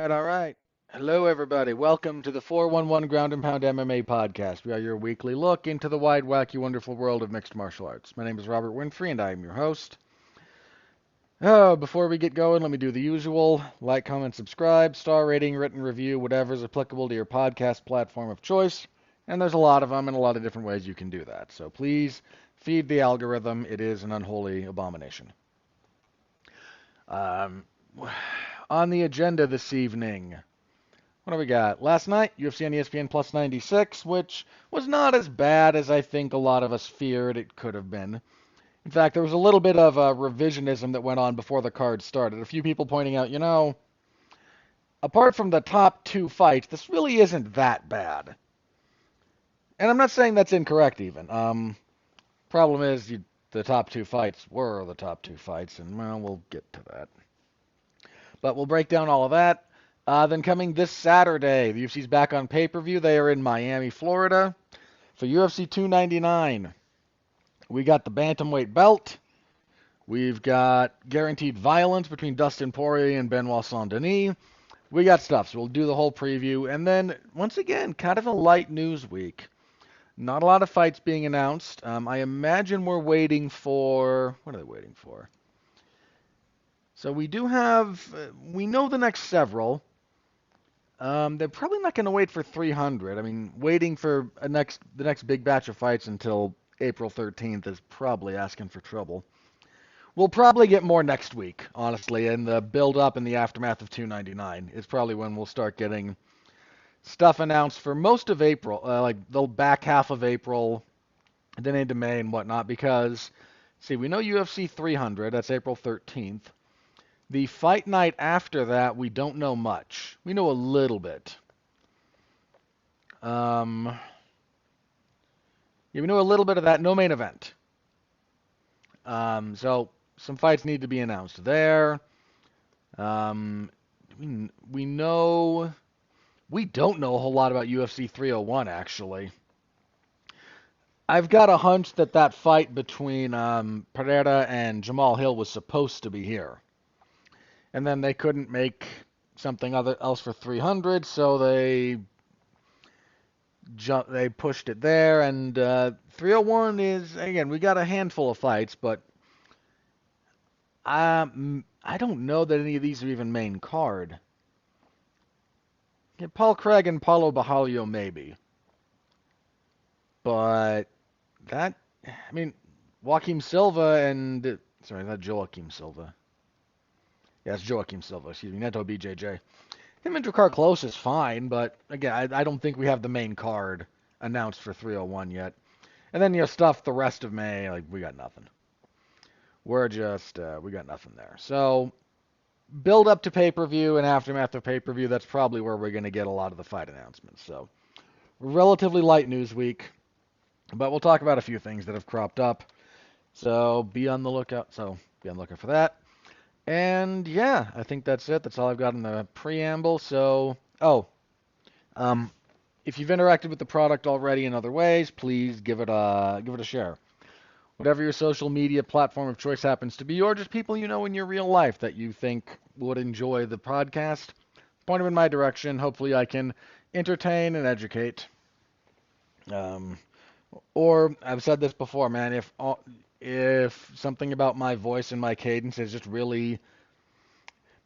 All right. Hello, everybody. Welcome to the 411 Ground and Pound MMA podcast. We are your weekly look into the wide, wacky, wonderful world of mixed martial arts. My name is Robert Winfrey, and I am your host. Oh, before we get going, let me do the usual. Like, comment, subscribe, star rating, written review, whatever is applicable to your podcast platform of choice. And there's a lot of them and a lot of different ways you can do that. So please feed the algorithm. It is an unholy abomination. Um, on the agenda this evening, what do we got? Last night, UFC on ESPN plus 96, which was not as bad as I think a lot of us feared it could have been. In fact, there was a little bit of revisionism that went on before the card started. A few people pointing out, apart from the top two fights, this really isn't that bad. And I'm not saying that's incorrect even. Problem is, the top two fights were the top two fights, and well, we'll get to that. But we'll break down all of that. Then coming this Saturday, the UFC's back on pay-per-view. They are in Miami, Florida for UFC 299. We got the bantamweight belt. We've got guaranteed violence between Dustin Poirier and Benoit Saint-Denis. We got stuff, so we'll do the whole preview. And then, once again, kind of a light news week. Not a lot of fights being announced. I imagine we're waiting for... What are they waiting for? So we do have... we know the next several. They're probably not going to wait for 300. I mean, waiting for the next big batch of fights until April 13th is probably asking for trouble. We'll probably get more next week, honestly, and the build-up and the aftermath of 299 is probably when we'll start getting stuff announced for most of April, like the back half of April, and then into May and whatnot, because, see, we know UFC 300, that's April 13th. The fight night after that, we don't know much. We know a little bit. Yeah, we know a little bit of that. No main event. So some fights need to be announced there. Um, we know we don't know a whole lot about UFC 301 actually. I've got a hunch that fight between Pereira and Jamal Hill was supposed to be here, and then they couldn't make something else for 300, so they pushed it there. And 301 is, again, we got a handful of fights, but I don't know that any of these are even main card. Yeah, Paul Craig and Paulo Bajalio maybe, but that, I mean, Joaquim Silva and, sorry, not Joaquim Silva. Yeah, it's Joaquim Silva, excuse me, Neto BJJ. Him and Drakkar Close is fine, but again, I don't think we have the main card announced for 301 yet. And then stuff the rest of May, like, we got nothing. We got nothing there. So, build up to pay-per-view and aftermath of pay-per-view, that's probably where we're going to get a lot of the fight announcements. So, relatively light news week, but we'll talk about a few things that have cropped up. So, be on the lookout. For that. And yeah, I think that's it. That's all I've got in the preamble. So, if you've interacted with the product already in other ways, please give it a share. Whatever your social media platform of choice happens to be, or just people you know in your real life that you think would enjoy the podcast, point them in my direction. Hopefully I can entertain and educate. Or I've said this before, man, if something about my voice and my cadence is just really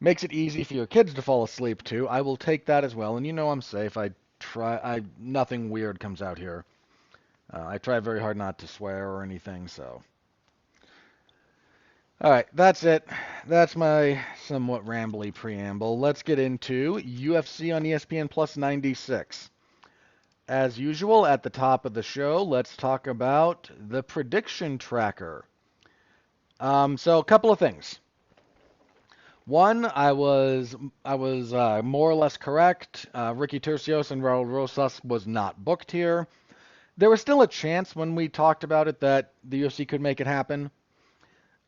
makes it easy for your kids to fall asleep to, I will take that as well. And I'm safe. Nothing weird comes out here. I try very hard not to swear or anything, so. All right, that's it. That's my somewhat rambly preamble. Let's get into UFC on ESPN plus 96. As usual, at the top of the show, let's talk about the prediction tracker. So a couple of things. One, I was more or less correct. Ricky Tercios and Raul Rosas was not booked here. There was still a chance when we talked about it that the UFC could make it happen,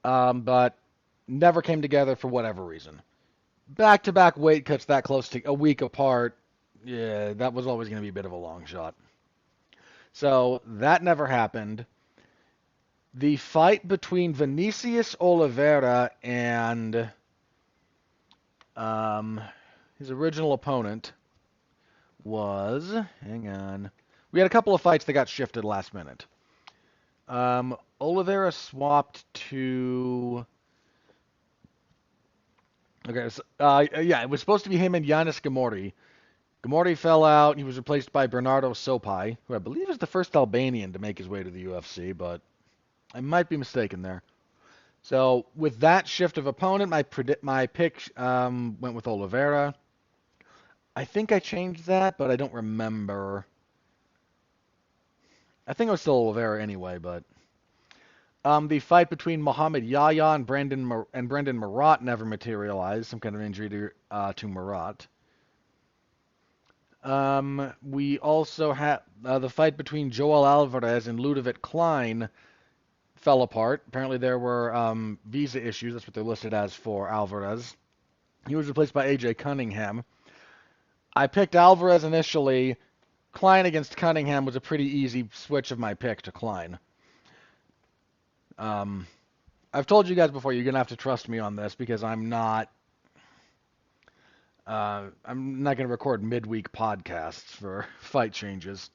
but never came together for whatever reason. Back-to-back weight cuts that close to a week apart, yeah, that was always going to be a bit of a long shot. So that never happened. The fight between Vinicius Oliveira and his original opponent was, hang on, we had a couple of fights that got shifted last minute. Oliveira swapped to, okay, so, yeah, it was supposed to be him and Yanis Gamorri. Gamorri fell out. He was replaced by Bernardo Sopai, who I believe is the first Albanian to make his way to the UFC, but I might be mistaken there. So with that shift of opponent, my pick went with Oliveira. I think I changed that, but I don't remember. I think it was still Oliveira anyway, but the fight between Muhammad Yahya and Brendan Marat never materialized. Some kind of injury to Marat. We also had the fight between Joel Alvarez and Ludovic Klein fell apart. Apparently there were visa issues. That's what they're listed as for Alvarez. He was replaced by AJ Cunningham. I picked Alvarez initially. Klein against Cunningham was a pretty easy switch of my pick to Klein. I've told you guys before, you're gonna have to trust me on this because I'm not gonna record midweek podcasts for fight changes.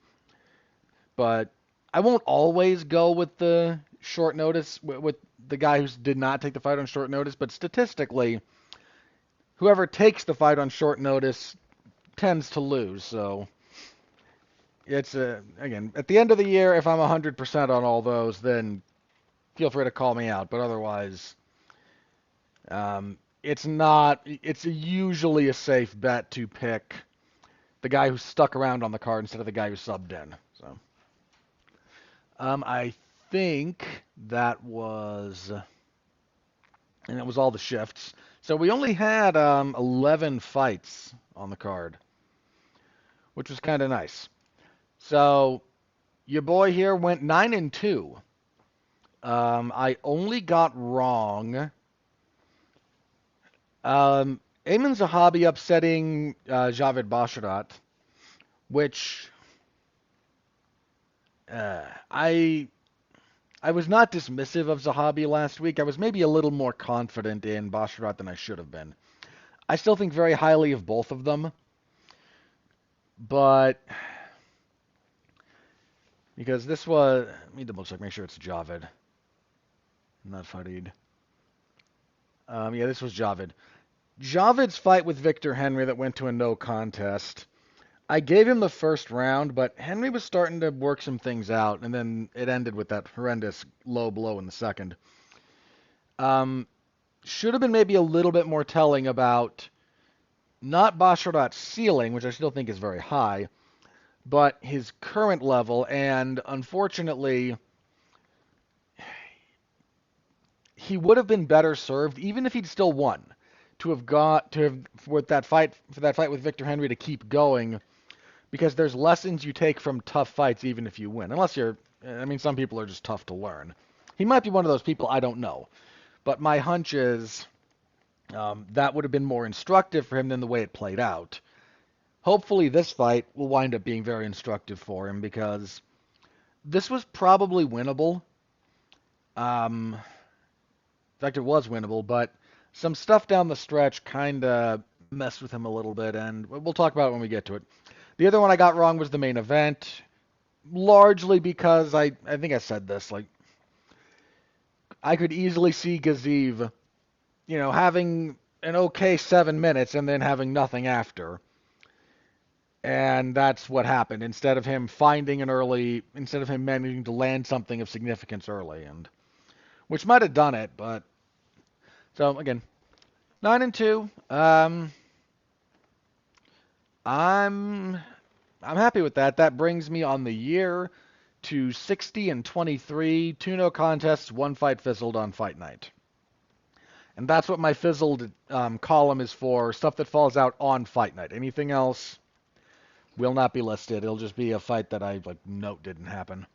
But I won't always go with the short notice with the guy who did not take the fight on short notice. But statistically, whoever takes the fight on short notice tends to lose. So it's again at the end of the year, if I'm 100% on all those, then feel free to call me out. But otherwise, it's not. It's usually a safe bet to pick the guy who stuck around on the card instead of the guy who subbed in. So, I think that was, and it was all the shifts. So we only had 11 fights on the card, which was kind of nice. So your boy here went 9-2. I only got wrong. Ayman Zahabi upsetting Javid Basharat, which I was not dismissive of Zahabi last week. I was maybe a little more confident in Basharat than I should have been. I still think very highly of both of them, but because this was, let me double check, make sure it's Javid, not Farid. Yeah, this was Javid. Javid's fight with Victor Henry that went to a no contest. I gave him the first round, but Henry was starting to work some things out, and then it ended with that horrendous low blow in the second. Should have been maybe a little bit more telling about not Basharat's ceiling, which I still think is very high, but his current level, and unfortunately, he would have been better served, even if he'd still won, with that fight with Victor Henry to keep going, because there's lessons you take from tough fights even if you win. Some people are just tough to learn. He might be one of those people, I don't know. But my hunch is that would have been more instructive for him than the way it played out. Hopefully this fight will wind up being very instructive for him because this was probably winnable. In fact, it was winnable, but some stuff down the stretch kind of messed with him a little bit, and we'll talk about it when we get to it. The other one I got wrong was the main event, largely because I think I said this, like, I could easily see Gaziv, having an okay 7 minutes and then having nothing after. And that's what happened. Instead of him managing to land something of significance early, and which might have done it, but so again, 9-2. I'm happy with that. That brings me on the year to 60-23, 2 no contests, 1 fight fizzled on fight night. And that's what my fizzled column is for, stuff that falls out on fight night. Anything else will not be listed. It'll just be a fight that I note didn't happen.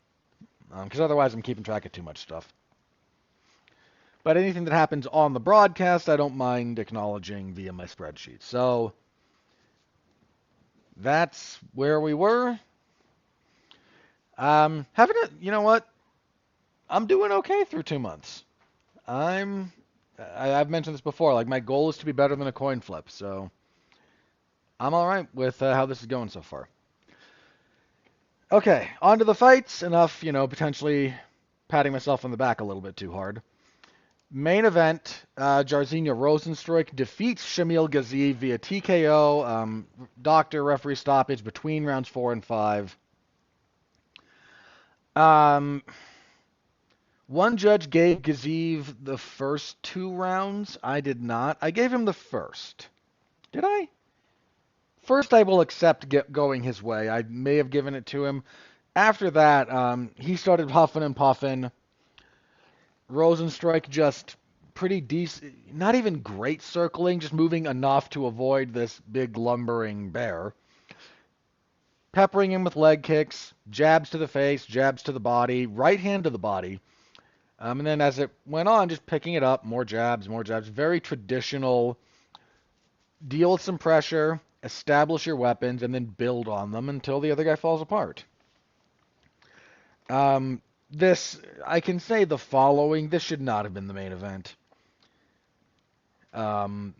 Because otherwise I'm keeping track of too much stuff. But anything that happens on the broadcast, I don't mind acknowledging via my spreadsheet. So that's where we were. You know what? I'm doing okay through 2 months. I've mentioned this before. Like, my goal is to be better than a coin flip. So I'm all right with how this is going so far. Okay, on to the fights. Enough, potentially patting myself on the back a little bit too hard. Main event, Jairzinho Rozenstruik defeats Shamil Ghazi via TKO, doctor referee stoppage between rounds 4 and 5. Um, One judge gave Ghazi the first 2 rounds. I did not. I gave him the first. Did I? First, I will accept going his way. I may have given it to him. After that, he started huffing and puffing. Rozenstruik just pretty decent, not even great circling, just moving enough to avoid this big lumbering bear. Peppering him with leg kicks, jabs to the face, jabs to the body, right hand to the body. And then as it went on, just picking it up, more jabs, more jabs. Very traditional. Deal with some pressure, establish your weapons, and then build on them until the other guy falls apart. This, I can say the following. This should not have been the main event. Um,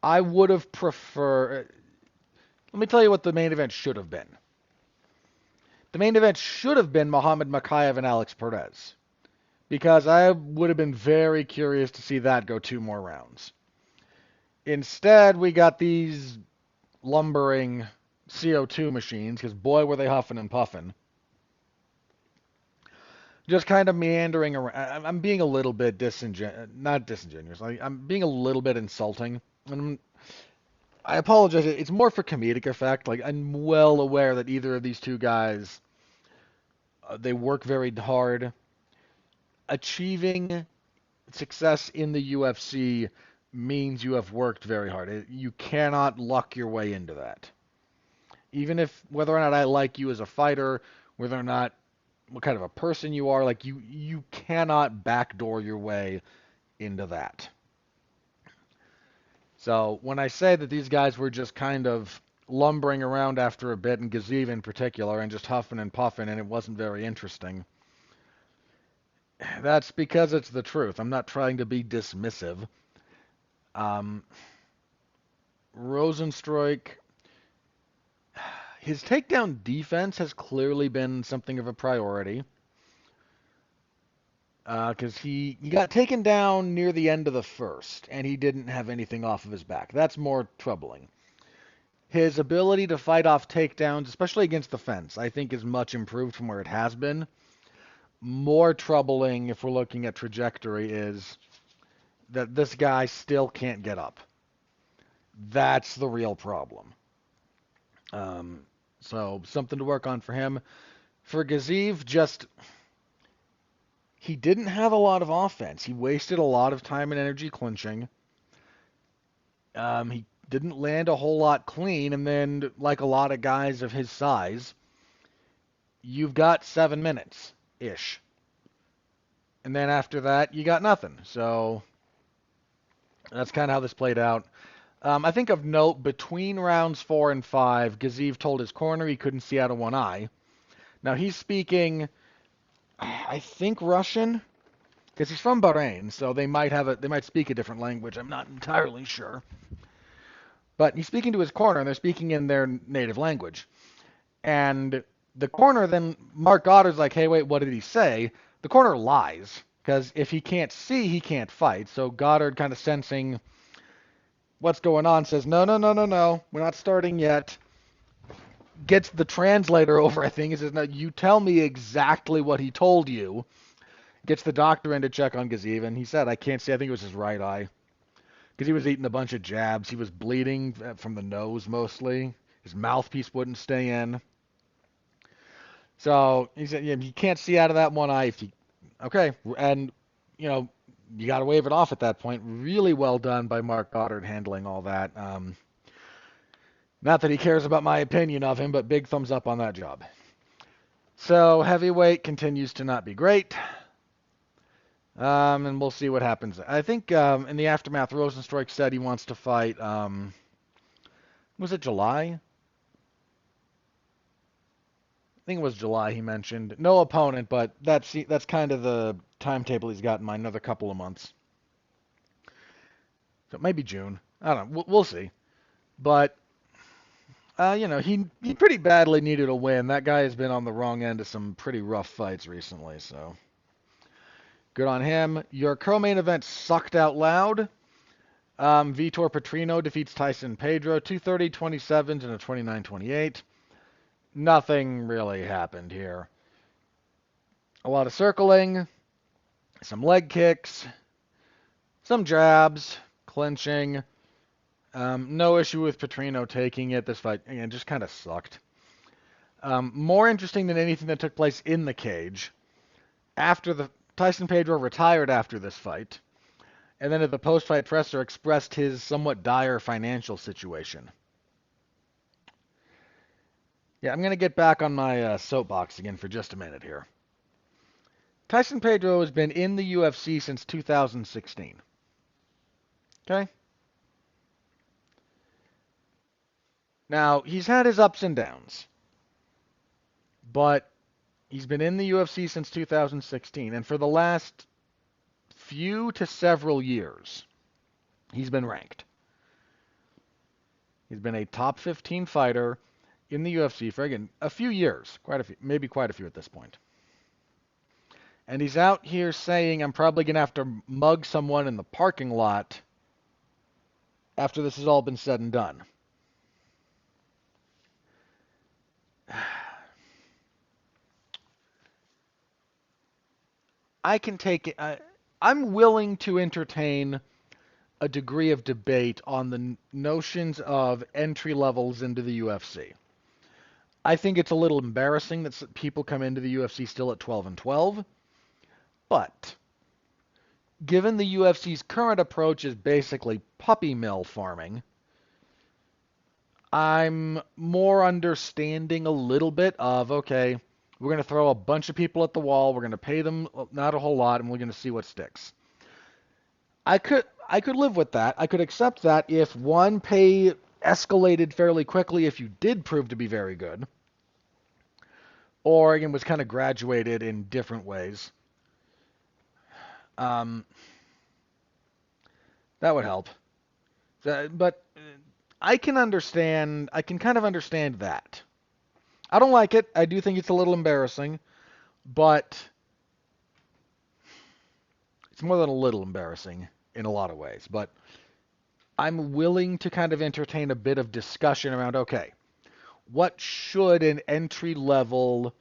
I would have preferred. Let me tell you what the main event should have been. The main event should have been Muhammad Makayev and Alex Perez, because I would have been very curious to see that go 2 more rounds. Instead, we got these lumbering CO2 machines, because boy, were they huffing and puffing. Just kind of meandering around. I'm being a little bit not disingenuous. I'm being a little bit insulting. And I apologize. It's more for comedic effect. Like, I'm well aware that either of these two guys, they work very hard. Achieving success in the UFC means you have worked very hard. You cannot luck your way into that. Even if whether or not I like you as a fighter, whether or not what kind of a person you are, like you cannot backdoor your way into that. So when I say that these guys were just kind of lumbering around after a bit, and Gaziev in particular, and just huffing and puffing, and it wasn't very interesting, that's because it's the truth. I'm not trying to be dismissive. Um, Rozenstruik, his takedown defense has clearly been something of a priority. Because he got taken down near the end of the first, and he didn't have anything off of his back. That's more troubling. His ability to fight off takedowns, especially against the fence, I think is much improved from where it has been. More troubling, if we're looking at trajectory, is that this guy still can't get up. That's the real problem. Um, so something to work on for him. For Gaziev, just he didn't have a lot of offense. He wasted a lot of time and energy clinching. He didn't land a whole lot clean, and then, like a lot of guys of his size, you've got 7 minutes ish, and then after that, you got nothing. So that's kind of how this played out. I think of note, between rounds 4 and 5, Gaziev told his corner he couldn't see out of one eye. Now he's speaking, I think, Russian, because he's from Bahrain, so they might speak a different language. I'm not entirely sure. But he's speaking to his corner, and they're speaking in their native language. And the corner then, Mark Goddard's like, hey, wait, what did he say? The corner lies, because if he can't see, he can't fight. So Goddard, kind of sensing what's going on, says, no, no, no, no, no, we're not starting yet. Gets the translator over, I think. He says, no, you tell me exactly what he told you. Gets the doctor in to check on Gaziev, and he said, I can't see, I think it was his right eye. Because he was eating a bunch of jabs. He was bleeding from the nose mostly. His mouthpiece wouldn't stay in. So he said, yeah, you can't see out of that one eye. Okay, and you got to wave it off at that point. Really well done by Mark Goddard handling all that. Not that he cares about my opinion of him, but big thumbs up on that job. So heavyweight continues to not be great. And we'll see what happens. I think in the aftermath, Rozenstruik said he wants to fight. Was it July? I think it was July. He mentioned no opponent, but that's kind of the timetable he's got in mind. Another couple of months. So maybe June. I don't know. We'll see. But he pretty badly needed a win. That guy has been on the wrong end of some pretty rough fights recently, so good on him. Your co-main event sucked out loud. Vitor Petrino defeats Tyson Pedro, 230 27 and a 29-28. Nothing really happened here. A lot of circling, some leg kicks, some jabs, clinching. No issue with Petrino taking it. This fight, again, just kind of sucked. More interesting than anything that took place in the cage. Tyson Pedro retired after this fight, and then at the post-fight presser expressed his somewhat dire financial situation. Yeah, I'm going to get back on my soapbox again for just a minute here. Tyson Pedro has been in the UFC since 2016. Okay? Now, he's had his ups and downs, but he's been in the UFC since 2016, and for the last few to several years, he's been ranked. He's been a top 15 fighter in the UFC for, again, a few years, maybe quite a few at this point. And he's out here saying, I'm probably going to have to mug someone in the parking lot after this has all been said and done. I can take it. I'm willing to entertain a degree of debate on the notions of entry levels into the UFC. I think it's a little embarrassing that people come into the UFC still at 12-12, but given the UFC's current approach is basically puppy mill farming, I'm more understanding a little bit of, okay, we're going to throw a bunch of people at the wall, we're going to pay them not a whole lot, and we're going to see what sticks. I could live with that. I could accept that if one pay escalated fairly quickly if you did prove to be very good, or again was kind of graduated in different ways. That would help. But I can understand. I can kind of understand that. I don't like it. I do think it's a little embarrassing, but it's more than a little embarrassing in a lot of ways. But I'm willing to kind of entertain a bit of discussion around, okay, what should an entry-level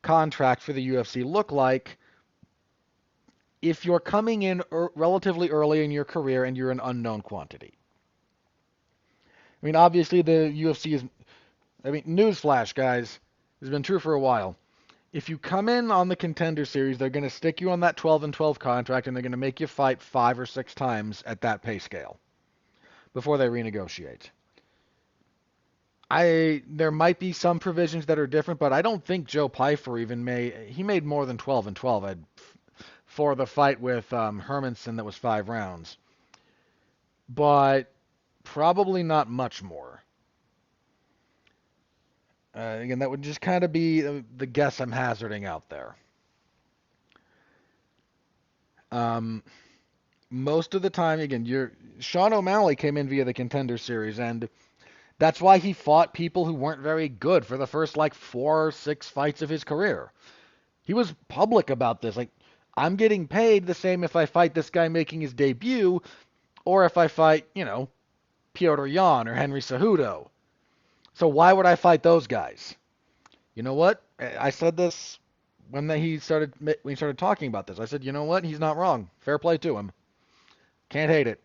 contract for the UFC look like if you're coming in relatively early in your career and you're an unknown quantity? I mean, obviously the UFC is, newsflash, guys, this has been true for a while. If you come in on the Contender Series, they're going to stick you on that 12-12 contract, and they're going to make you fight 5 or 6 times at that pay scale before they renegotiate. There might be some provisions that are different, but I don't think Joe Pyfer he made more than 12-12 for the fight with Hermanson that was 5 rounds. But probably not much more. Again, that would just kind of be the guess I'm hazarding out there. Most of the time, again, Sean O'Malley came in via the Contender Series, and that's why he fought people who weren't very good for the first 4 or 6 fights of his career. He was public about this. I'm getting paid the same if I fight this guy making his debut, or if I fight, Piotr Jan or Henry Cejudo. So why would I fight those guys? You know what? I said this when he started talking about this. I said, you know what? He's not wrong. Fair play to him. Can't hate it.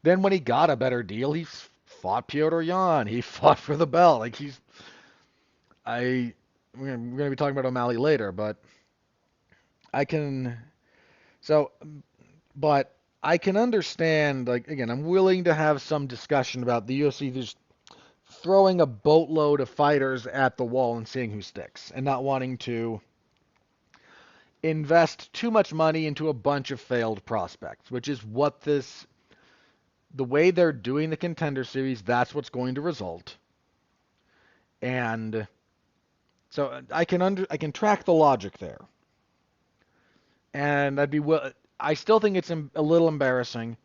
Then when he got a better deal, he fought Piotr Jan. He fought for the belt. We're going to be talking about O'Malley later, but but I can understand, again, I'm willing to have some discussion about the UFC just throwing a boatload of fighters at the wall and seeing who sticks, and not wanting to invest too much money into a bunch of failed prospects, which is the way they're doing the Contender Series, that's what's going to result. And so I can track the logic there. And I still think it's a little embarrassing,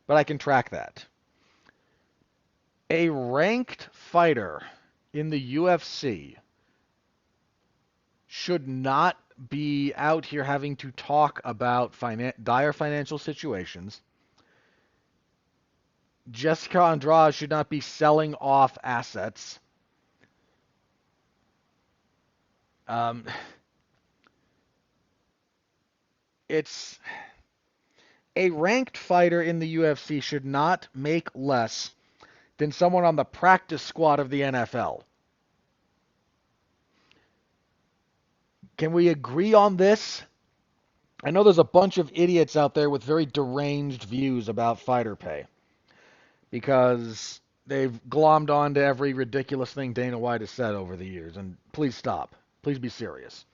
but I can track that. A ranked fighter in the UFC should not be out here having to talk about dire financial situations. Jessica Andrade should not be selling off assets. Um, it's a ranked fighter in the UFC should not make less than someone on the practice squad of the NFL. Can we agree on this? I know there's a bunch of idiots out there with very deranged views about fighter pay because they've glommed onto every ridiculous thing Dana White has said over the years. And please stop. Please be serious.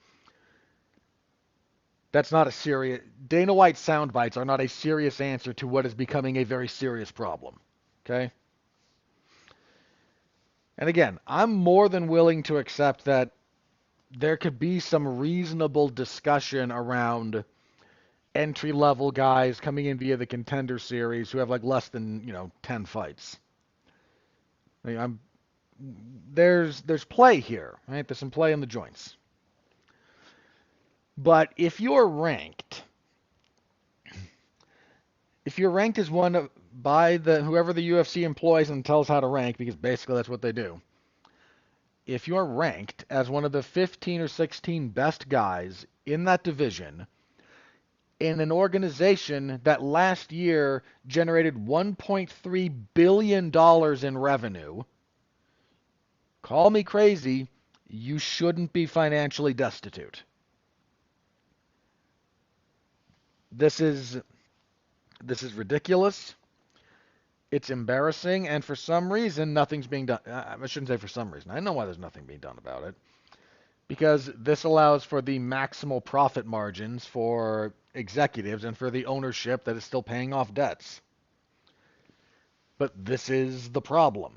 That's not a serious... Dana White's sound bites are not a serious answer to what is becoming a very serious problem. Okay? And again, I'm more than willing to accept that there could be some reasonable discussion around entry-level guys coming in via the Contender Series who have like less than, 10 fights. I mean, there's play here, right? There's some play in the joints. But if you're ranked as one by whoever the UFC employs and tells how to rank, because basically that's what they do. If you're ranked as one of the 15 or 16 best guys in that division, in an organization that last year generated $1.3 billion in revenue, call me crazy, you shouldn't be financially destitute. This is ridiculous. It's embarrassing, and for some reason, nothing's being done. I shouldn't say for some reason. I know why there's nothing being done about it. Because this allows for the maximal profit margins for executives and for the ownership that is still paying off debts. But this is the problem.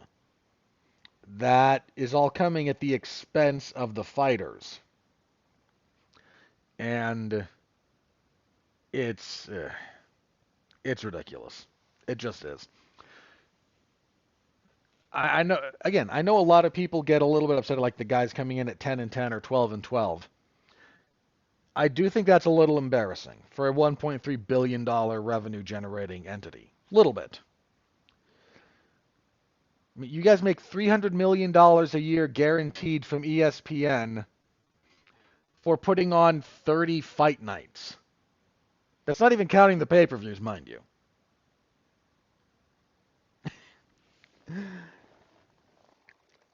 That is all coming at the expense of the fighters. And it's ridiculous. It just is. I know. Again, I know a lot of people get a little bit upset, like the guys coming in at 10-10 or 12-12. I do think that's a little embarrassing for a $1.3 billion revenue generating entity. Little bit. I mean, you guys make $300 million a year guaranteed from ESPN for putting on 30 fight nights. That's not even counting the pay-per-views, mind you.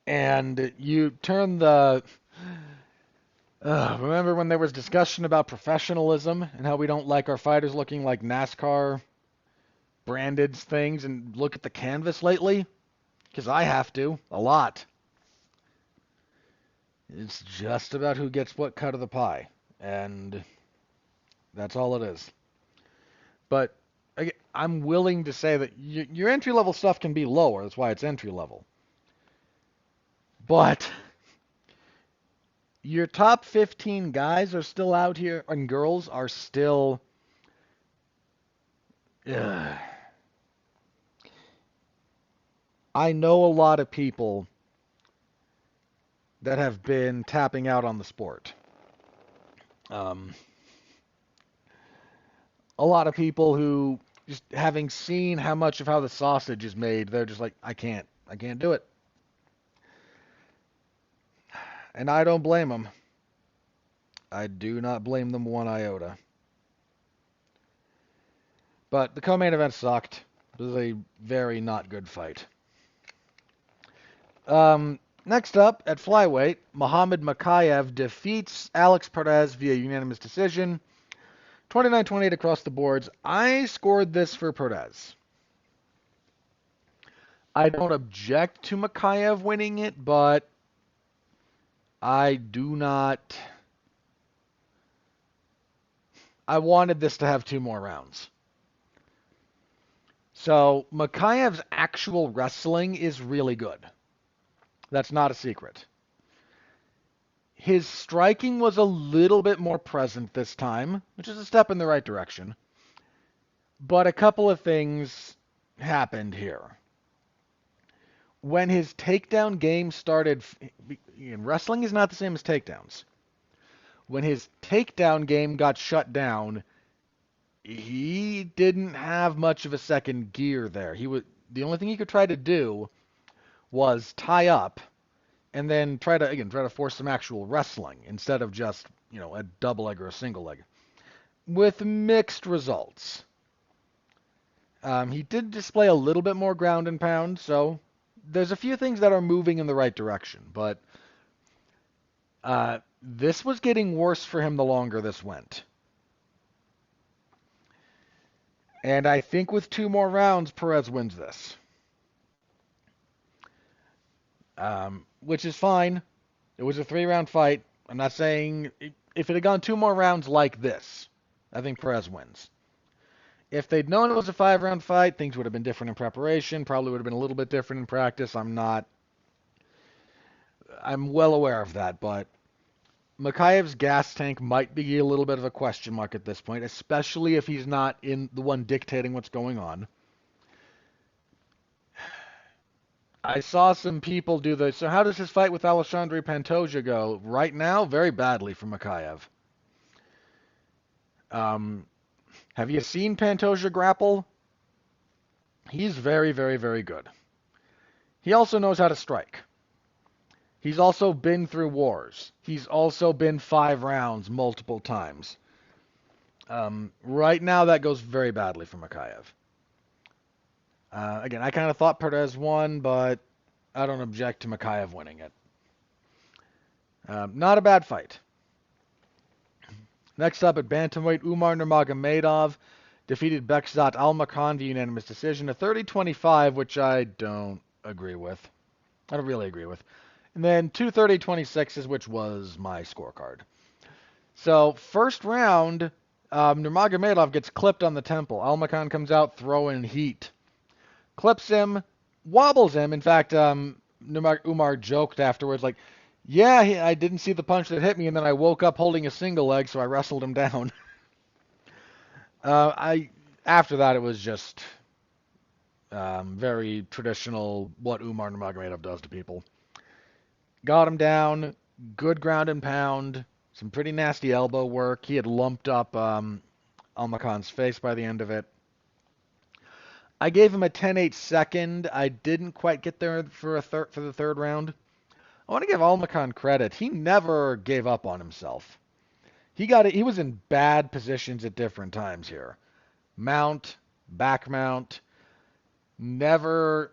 And you turn the... remember when there was discussion about professionalism and how we don't like our fighters looking like NASCAR branded things, and look at the canvas lately? Because I have to, a lot. It's just about who gets what cut of the pie, and that's all it is. But I'm willing to say that your entry-level stuff can be lower. That's why it's entry-level. But your top 15 guys are still out here, and girls are still... I know a lot of people that have been tapping out on the sport. A lot of people who, just having seen how much of how the sausage is made, they're just like, I can't do it. And I don't blame them. I do not blame them one iota. But the co-main event sucked. It was a very not good fight. Next up, at flyweight, Muhammad Makayev defeats Alex Perez via unanimous decision. 29-28 across the boards. I scored this for Perez. I don't object to Makayev winning it, but I do not... I wanted this to have 2 more rounds. So, Makayev's actual wrestling is really good. That's not a secret. His striking was a little bit more present this time, which is a step in the right direction. But a couple of things happened here. When his takedown game started, wrestling is not the same as takedowns. When his takedown game got shut down, he didn't have much of a second gear there. The only thing he could try to do was tie up and then try to force some actual wrestling instead of just, a double leg or a single leg, with mixed results. He did display a little bit more ground and pound, so there's a few things that are moving in the right direction, but this was getting worse for him the longer this went. And I think with 2 more rounds, Perez wins this. Which is fine. It was a 3-round fight. I'm not saying if it had gone 2 more rounds like this, I think Perez wins. If they'd known it was a 5-round fight, things would have been different in preparation. Probably would have been a little bit different in practice. I'm well aware of that, but Makhayev's gas tank might be a little bit of a question mark at this point, especially if he's not in the one dictating what's going on. I saw some people do the, so how does his fight with Alexandre Pantoja go? Right now, very badly for Makhayev. Have you seen Pantoja grapple? He's very, very, very good. He also knows how to strike. He's also been through wars. He's also been 5 rounds multiple times. Right now, that goes very badly for Makhayev. Again, I kind of thought Perez won, but I don't object to Makhayev winning it. Not a bad fight. Next up at bantamweight, Umar Nurmagomedov defeated Bekzat Almakhan via unanimous decision, a 30-25, which I don't agree with. I don't really agree with. And then 2 30-26s, which was my scorecard. So, first round, Nurmagomedov gets clipped on the temple. Almakhan comes out throwing heat. Clips him, wobbles him. In fact, Umar joked afterwards, like, yeah, I didn't see the punch that hit me, and then I woke up holding a single leg, so I wrestled him down. After that, it was just very traditional what Umar Nurmagomedov does to people. Got him down, good ground and pound, some pretty nasty elbow work. He had lumped up Almakhan's face by the end of it. I gave him a 10-8 second. I didn't quite get there for the third round. I want to give Almakhan credit. He never gave up on himself. He was in bad positions at different times here. Mount, back mount, never,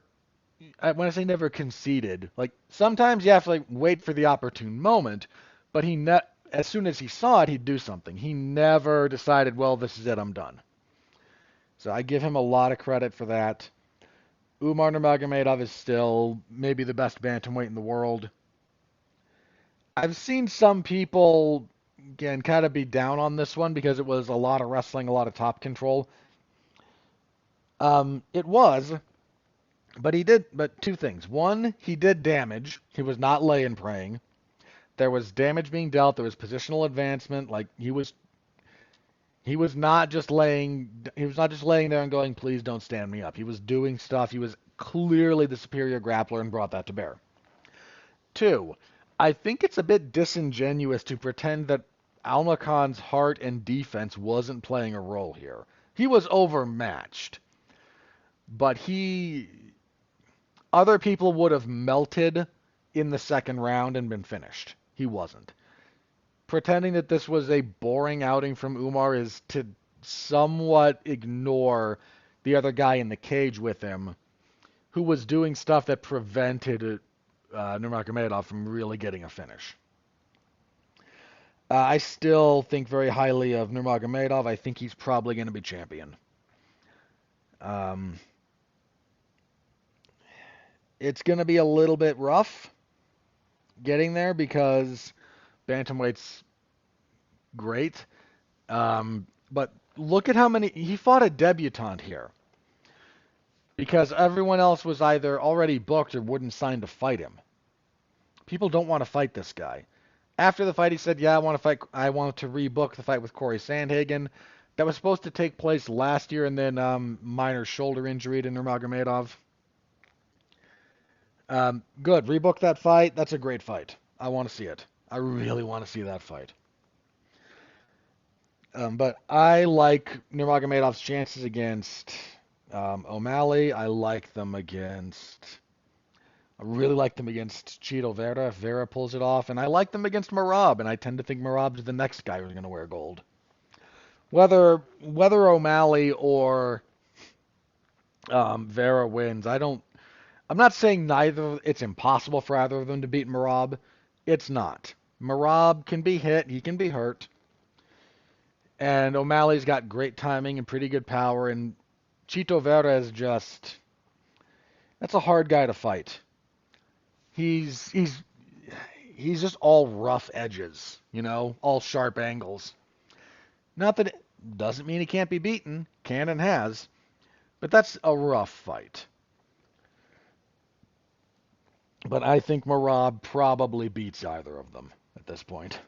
when I say never conceded, like sometimes you have to wait for the opportune moment, but as soon as he saw it, he'd do something. He never decided, well, this is it, I'm done. So I give him a lot of credit for that. Umar Nurmagomedov is still maybe the best bantamweight in the world. I've seen some people, again, kind of be down on this one because it was a lot of wrestling, a lot of top control. It was, but 2 things. One, he did damage. He was not laying praying. There was damage being dealt. There was positional advancement. He was not just laying there and going, please don't stand me up. He was doing stuff. He was clearly the superior grappler and brought that to bear. 2, I think it's a bit disingenuous to pretend that Almakhan's heart and defense wasn't playing a role here. He was overmatched. But other people would have melted in the second round and been finished. He wasn't. Pretending that this was a boring outing from Umar is to somewhat ignore the other guy in the cage with him, who was doing stuff that prevented Nurmagomedov from really getting a finish. I still think very highly of Nurmagomedov. I think he's probably going to be champion. It's going to be a little bit rough getting there because bantamweight's great. But look at how many... He fought a debutante here because everyone else was either already booked or wouldn't sign to fight him. People don't want to fight this guy. After the fight, he said, yeah, I want to rebook the fight with Corey Sandhagen. that was supposed to take place last year, and then minor shoulder injury to Nurmagomedov. Good. Rebook that fight. That's a great fight. I want to see it. I really want to see that fight. But I like Nurmagomedov's chances against O'Malley. I really like them against Cheeto Vera if Vera pulls it off, and I like them against Merab, and I tend to think Merab's the next guy who's going to wear gold. Whether O'Malley or Vera wins, I'm not saying neither. It's impossible for either of them to beat Merab. It's not. Merab can be hit. He can be hurt. And O'Malley's got great timing and pretty good power. And Chito Vera is that's a hard guy to fight. He's just all rough edges, all sharp angles. Not that it doesn't mean he can't be beaten. Can and has. But that's a rough fight. But I think Merab probably beats either of them at this point.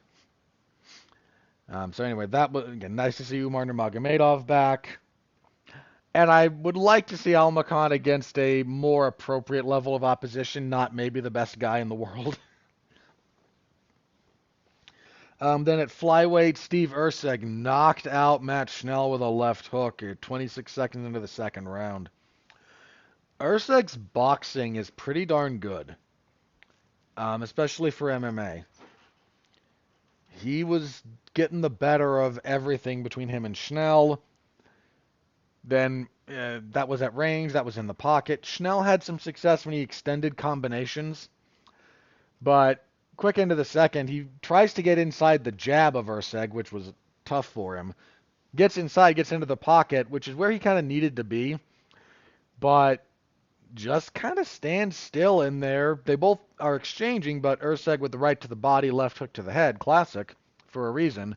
So anyway, that was, again, nice to see Umar Nurmagomedov back. And I would like to see Almakhan against a more appropriate level of opposition, not maybe the best guy in the world. Then at flyweight, Steve Erceg knocked out Matt Schnell with a left hook 26 seconds into the second round. Erceg's boxing is pretty darn good, especially for MMA. He was getting the better of everything between him and Schnell. Then that was at range, that was in the pocket. Schnell had some success when he extended combinations, but quick into the second, he tries to get inside the jab of Erceg, which was tough for him. Gets inside, gets into the pocket, which is where he kind of needed to be, but just kind of stands still in there. They both are exchanging, but Erceg with the right to the body, left hook to the head, classic for a reason.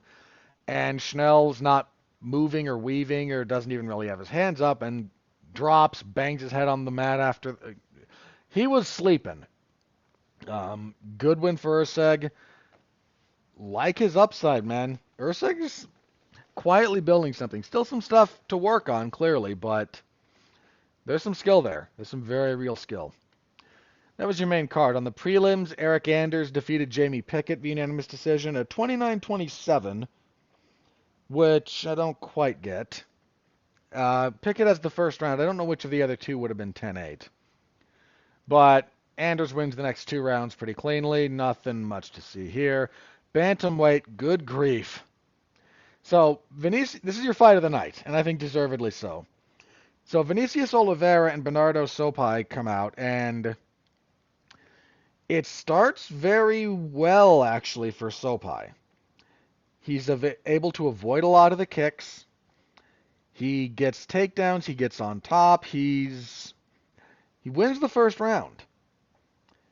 And Schnell's not moving or weaving or doesn't even really have his hands up and drops, bangs his head on the mat after. He was sleeping. Good win for Erceg. Like his upside, man. Erceg is quietly building something. Still some stuff to work on, clearly, but there's some skill there. There's some very real skill. That was your main card. On the prelims, Eric Anders defeated Jamie Pickett via unanimous decision at 29-27, which I don't quite get. Pickett has the first round. I don't know which of the other two would have been 10-8. But Anders wins the next two rounds pretty cleanly. Nothing much to see here. Bantamweight, good grief. So, this is your fight of the night, and I think deservedly so. So, Vinicius Oliveira and Bernardo Sopai come out, and it starts very well, actually, for Sopai. He's able to avoid a lot of the kicks. He gets takedowns. He gets on top. He wins the first round.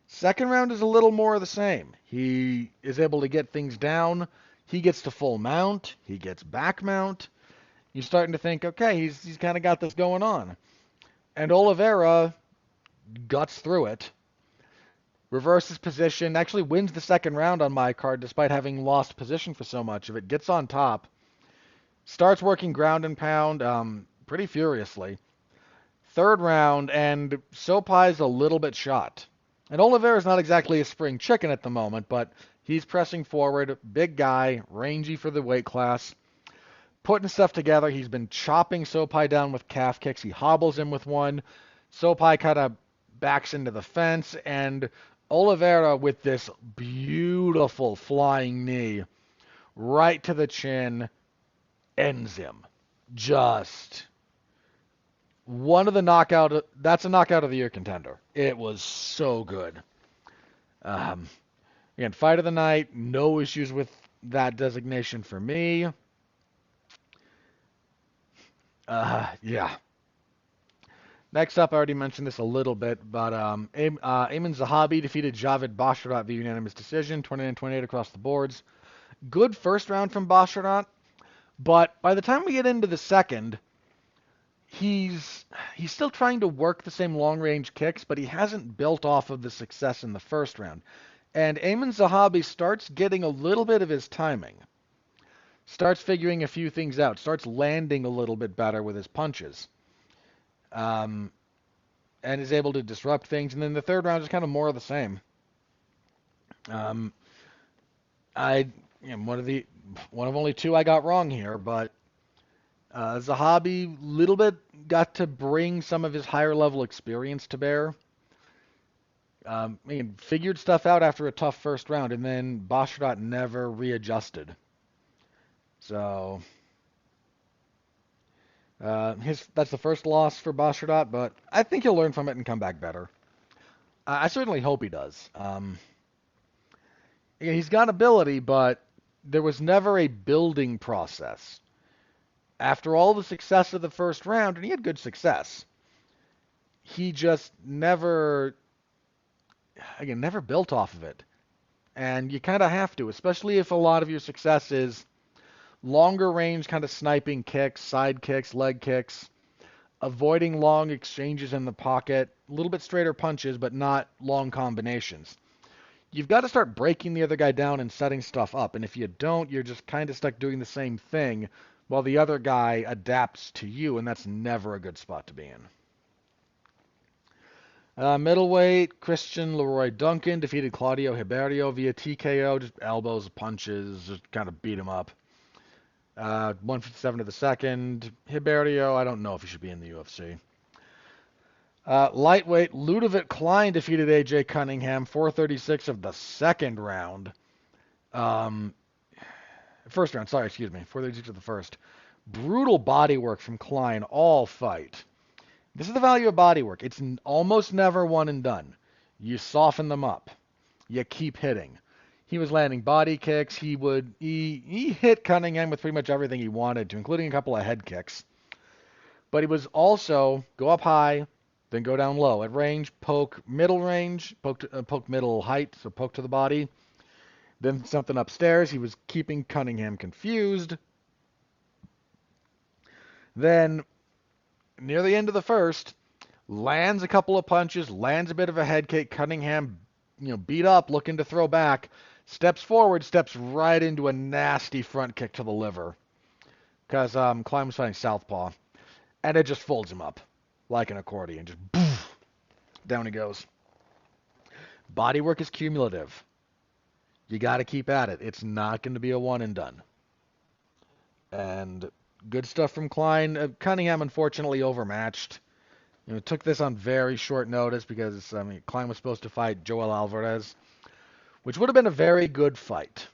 Second round is a little more of the same. He is able to get things down. He gets to full mount. He gets back mount. You're starting to think, okay, he's kind of got this going on. And Oliveira guts through it. Reverses position. Actually wins the second round on my card despite having lost position for so much of it. Gets on top. Starts working ground and pound pretty furiously. Third round, and Sopai's a little bit shot. And Oliveira's not exactly a spring chicken at the moment, but he's pressing forward. Big guy, rangy for the weight class. Putting stuff together. He's been chopping Sopai down with calf kicks. He hobbles him with one. Sopai kind of backs into the fence, and Oliveira with this beautiful flying knee right to the chin ends him. Just one of the that's a knockout of the year contender. It was so good. Again, fight of the night, no issues with that designation for me. Yeah. Next up, I already mentioned this a little bit, but Ayman Zahabi defeated Javid Basharat via unanimous decision, 29-28 across the boards. Good first round from Basharat, but by the time we get into the second, he's still trying to work the same long-range kicks, but he hasn't built off of the success in the first round. And Ayman Zahabi starts getting a little bit of his timing. starts figuring a few things out, starts landing a little bit better with his punches, um, and is able to disrupt things. And then the third round is kind of more of the same. Um, I am one of only two I got wrong here, but Zahabi little bit got to bring some of his higher level experience to bear. Figured stuff out after a tough first round, and then Basharat never readjusted. So that's the first loss for Basharat, but I think he'll learn from it and come back better. I certainly hope he does. He's got ability, but there was never a building process. After all the success of the first round, and he had good success, he just never built off of it. And you kind of have to, especially if a lot of your success is longer range kind of sniping kicks, side kicks, leg kicks, avoiding long exchanges in the pocket, a little bit straighter punches, but not long combinations. You've got to start breaking the other guy down and setting stuff up. And if you don't, you're just kind of stuck doing the same thing while the other guy adapts to you, and that's never a good spot to be in. Middleweight, Christian Leroy Duncan defeated Claudio Hiberio via TKO, just elbows, punches, just kind of beat him up. 157 to the second. Hiberio, I don't know if he should be in the UFC. Lightweight, Ludovic Klein defeated AJ Cunningham, 436 of the second round. First round, sorry, excuse me, 436 of the first. Brutal bodywork from Klein all fight. This is the value of bodywork. It's almost never one and done. You soften them up. You keep hitting. He was landing body kicks. He hit Cunningham with pretty much everything he wanted to, including a couple of head kicks. But he was also go up high, then go down low at range, poke middle range, poke middle height, so poke to the body. Then something upstairs. He was keeping Cunningham confused. Then near the end of the first, lands a couple of punches, lands a bit of a head kick. Cunningham, beat up, looking to throw back, steps forward, steps right into a nasty front kick to the liver because Klein was fighting southpaw, and it just folds him up like an accordion. Just poof, down he goes. Bodywork is cumulative. You got to keep at it. It's not going to be a one and done. And good stuff from Klein. Cunningham, unfortunately, overmatched. Took this on very short notice because, Klein was supposed to fight Joel Alvarez, which would have been a very good fight.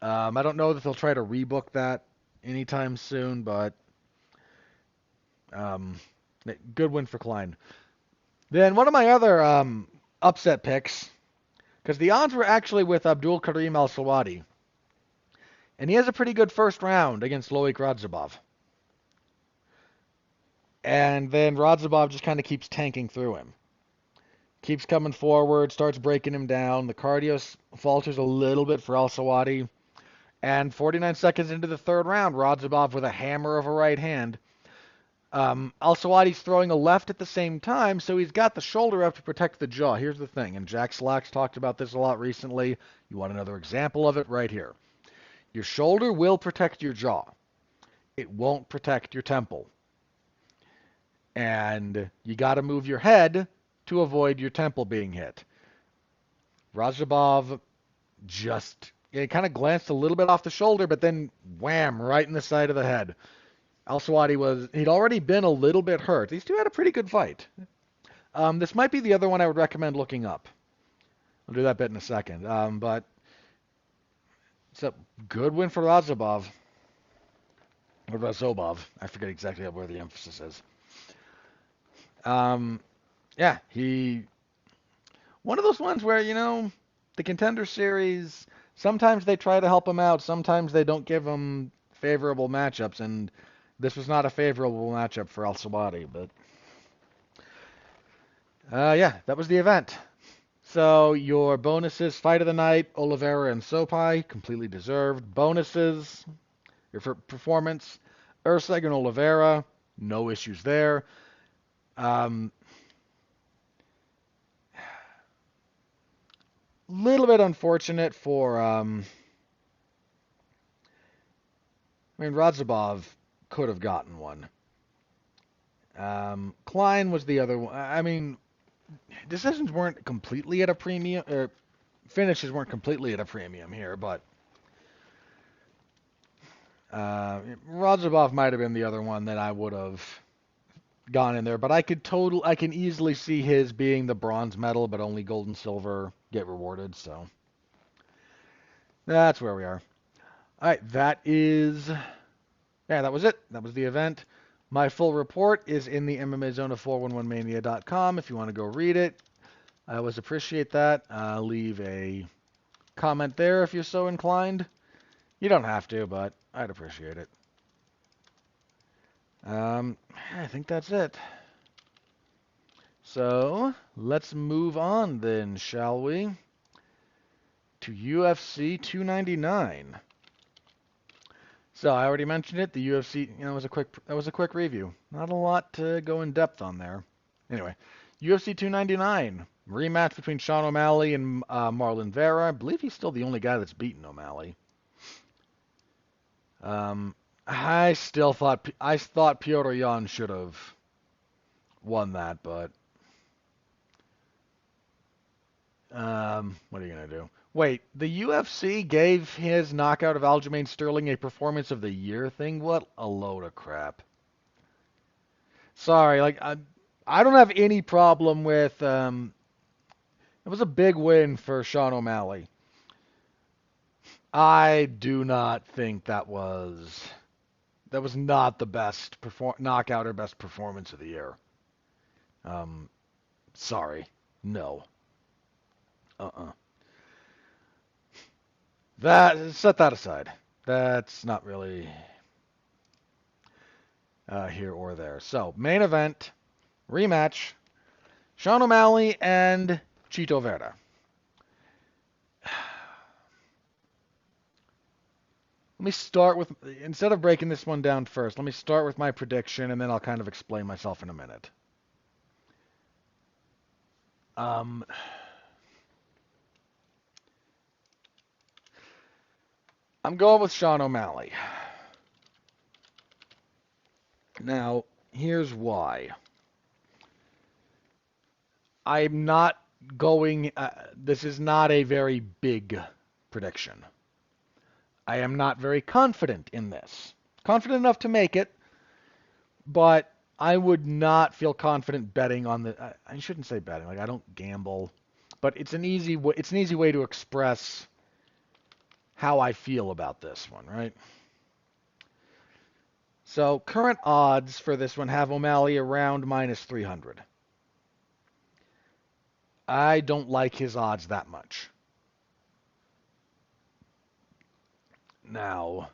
I don't know that they'll try to rebook that anytime soon, but good win for Klein. Then one of my other upset picks, because the odds were actually with Abdul Karim Al-Sawadi, and he has a pretty good first round against Loic Radzhabov. And then Radzhabov just kind of keeps tanking through him. Keeps coming forward, starts breaking him down. The cardio falters a little bit for Al-Sawadi. And 49 seconds into the third round, Radzhabov with a hammer of a right hand. Al-Sawadi's throwing a left at the same time, so he's got the shoulder up to protect the jaw. Here's the thing, and Jack Slack's talked about this a lot recently. You want another example of it right here. Your shoulder will protect your jaw. It won't protect your temple. And you got to move your head to avoid your temple being hit. Radzhabov just kind of glanced a little bit off the shoulder, but then wham, right in the side of the head. Al-Sawadi he'd already been a little bit hurt. These two had a pretty good fight. This might be the other one I would recommend looking up. I'll do that bit in a second. But it's a good win for Radzhabov. Or Razobov. I forget exactly where the emphasis is. Yeah, one of those ones where, the Contender Series, sometimes they try to help him out, sometimes they don't give him favorable matchups, and this was not a favorable matchup for Al-Sawadi, but yeah, that was the event. So your bonuses, fight of the night, Oliveira and Sopai, completely deserved. Bonuses, your performance, Urseg and Oliveira, no issues there. Little bit unfortunate for I mean, Radzhabov could have gotten one. Klein was the other one. I mean, decisions weren't completely at a premium, or finishes weren't completely at a premium here, but Radzhabov might have been the other one that I would have gone in there. But I can easily see his being the bronze medal, but only gold and silver get rewarded. So that's where we are. All right, that was it. That was the event. My full report is in the MMA Zone of 411mania.com if you want to go read it. I always appreciate that. Leave a comment there if you're so inclined. You don't have to, but I'd appreciate it. I think that's it. So let's move on then, shall we? To UFC 299. So I already mentioned it. The UFC, was a quick review. Not a lot to go in depth on there. Anyway, UFC 299 rematch between Sean O'Malley and Marlon Vera. I believe he's still the only guy that's beaten O'Malley. I thought Piotr Jan should have won that, but what are you gonna do? Wait, the UFC gave his knockout of Aljamain Sterling a Performance of the Year thing? What a load of crap. Sorry, I don't have any problem with. It was a big win for Sean O'Malley. I do not think that was not the best knockout or best performance of the year. Sorry, no. Uh-uh. Set that aside. That's not really here or there. So, main event, rematch, Sean O'Malley and Chito Vera. Let me start with, instead of breaking this one down first, let me start with my prediction, and then I'll kind of explain myself in a minute. I'm going with Sean O'Malley. Now, here's why. I'm not going, this is not a very big prediction. I am not very confident in this. Confident enough to make it, but I would not feel confident betting on the. I shouldn't say betting. Like, I don't gamble, but it's an easy way to express how I feel about this one, right? So current odds for this one have O'Malley around minus 300. I don't like his odds that much. Now,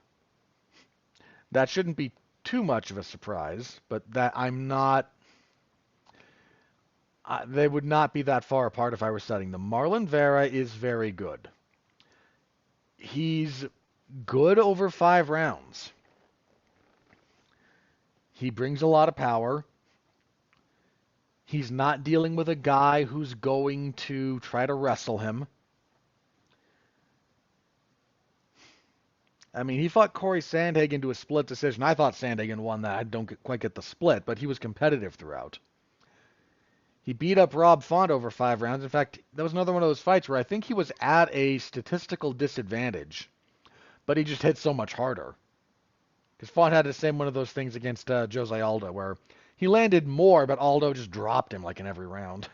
that shouldn't be too much of a surprise, but that I'm not. They would not be that far apart if I were studying them. Marlon Vera is very good. He's good over 5 rounds. He brings a lot of power. He's not dealing with a guy who's going to try to wrestle him. I mean, he fought Corey Sandhagen to a split decision. I thought Sandhagen won that. I don't quite get the split, but he was competitive throughout. He beat up Rob Font over 5 rounds. In fact, that was another one of those fights where I think he was at a statistical disadvantage, but he just hit so much harder. Because Font had the same one of those things against Jose Aldo, where he landed more, but Aldo just dropped him like in every round.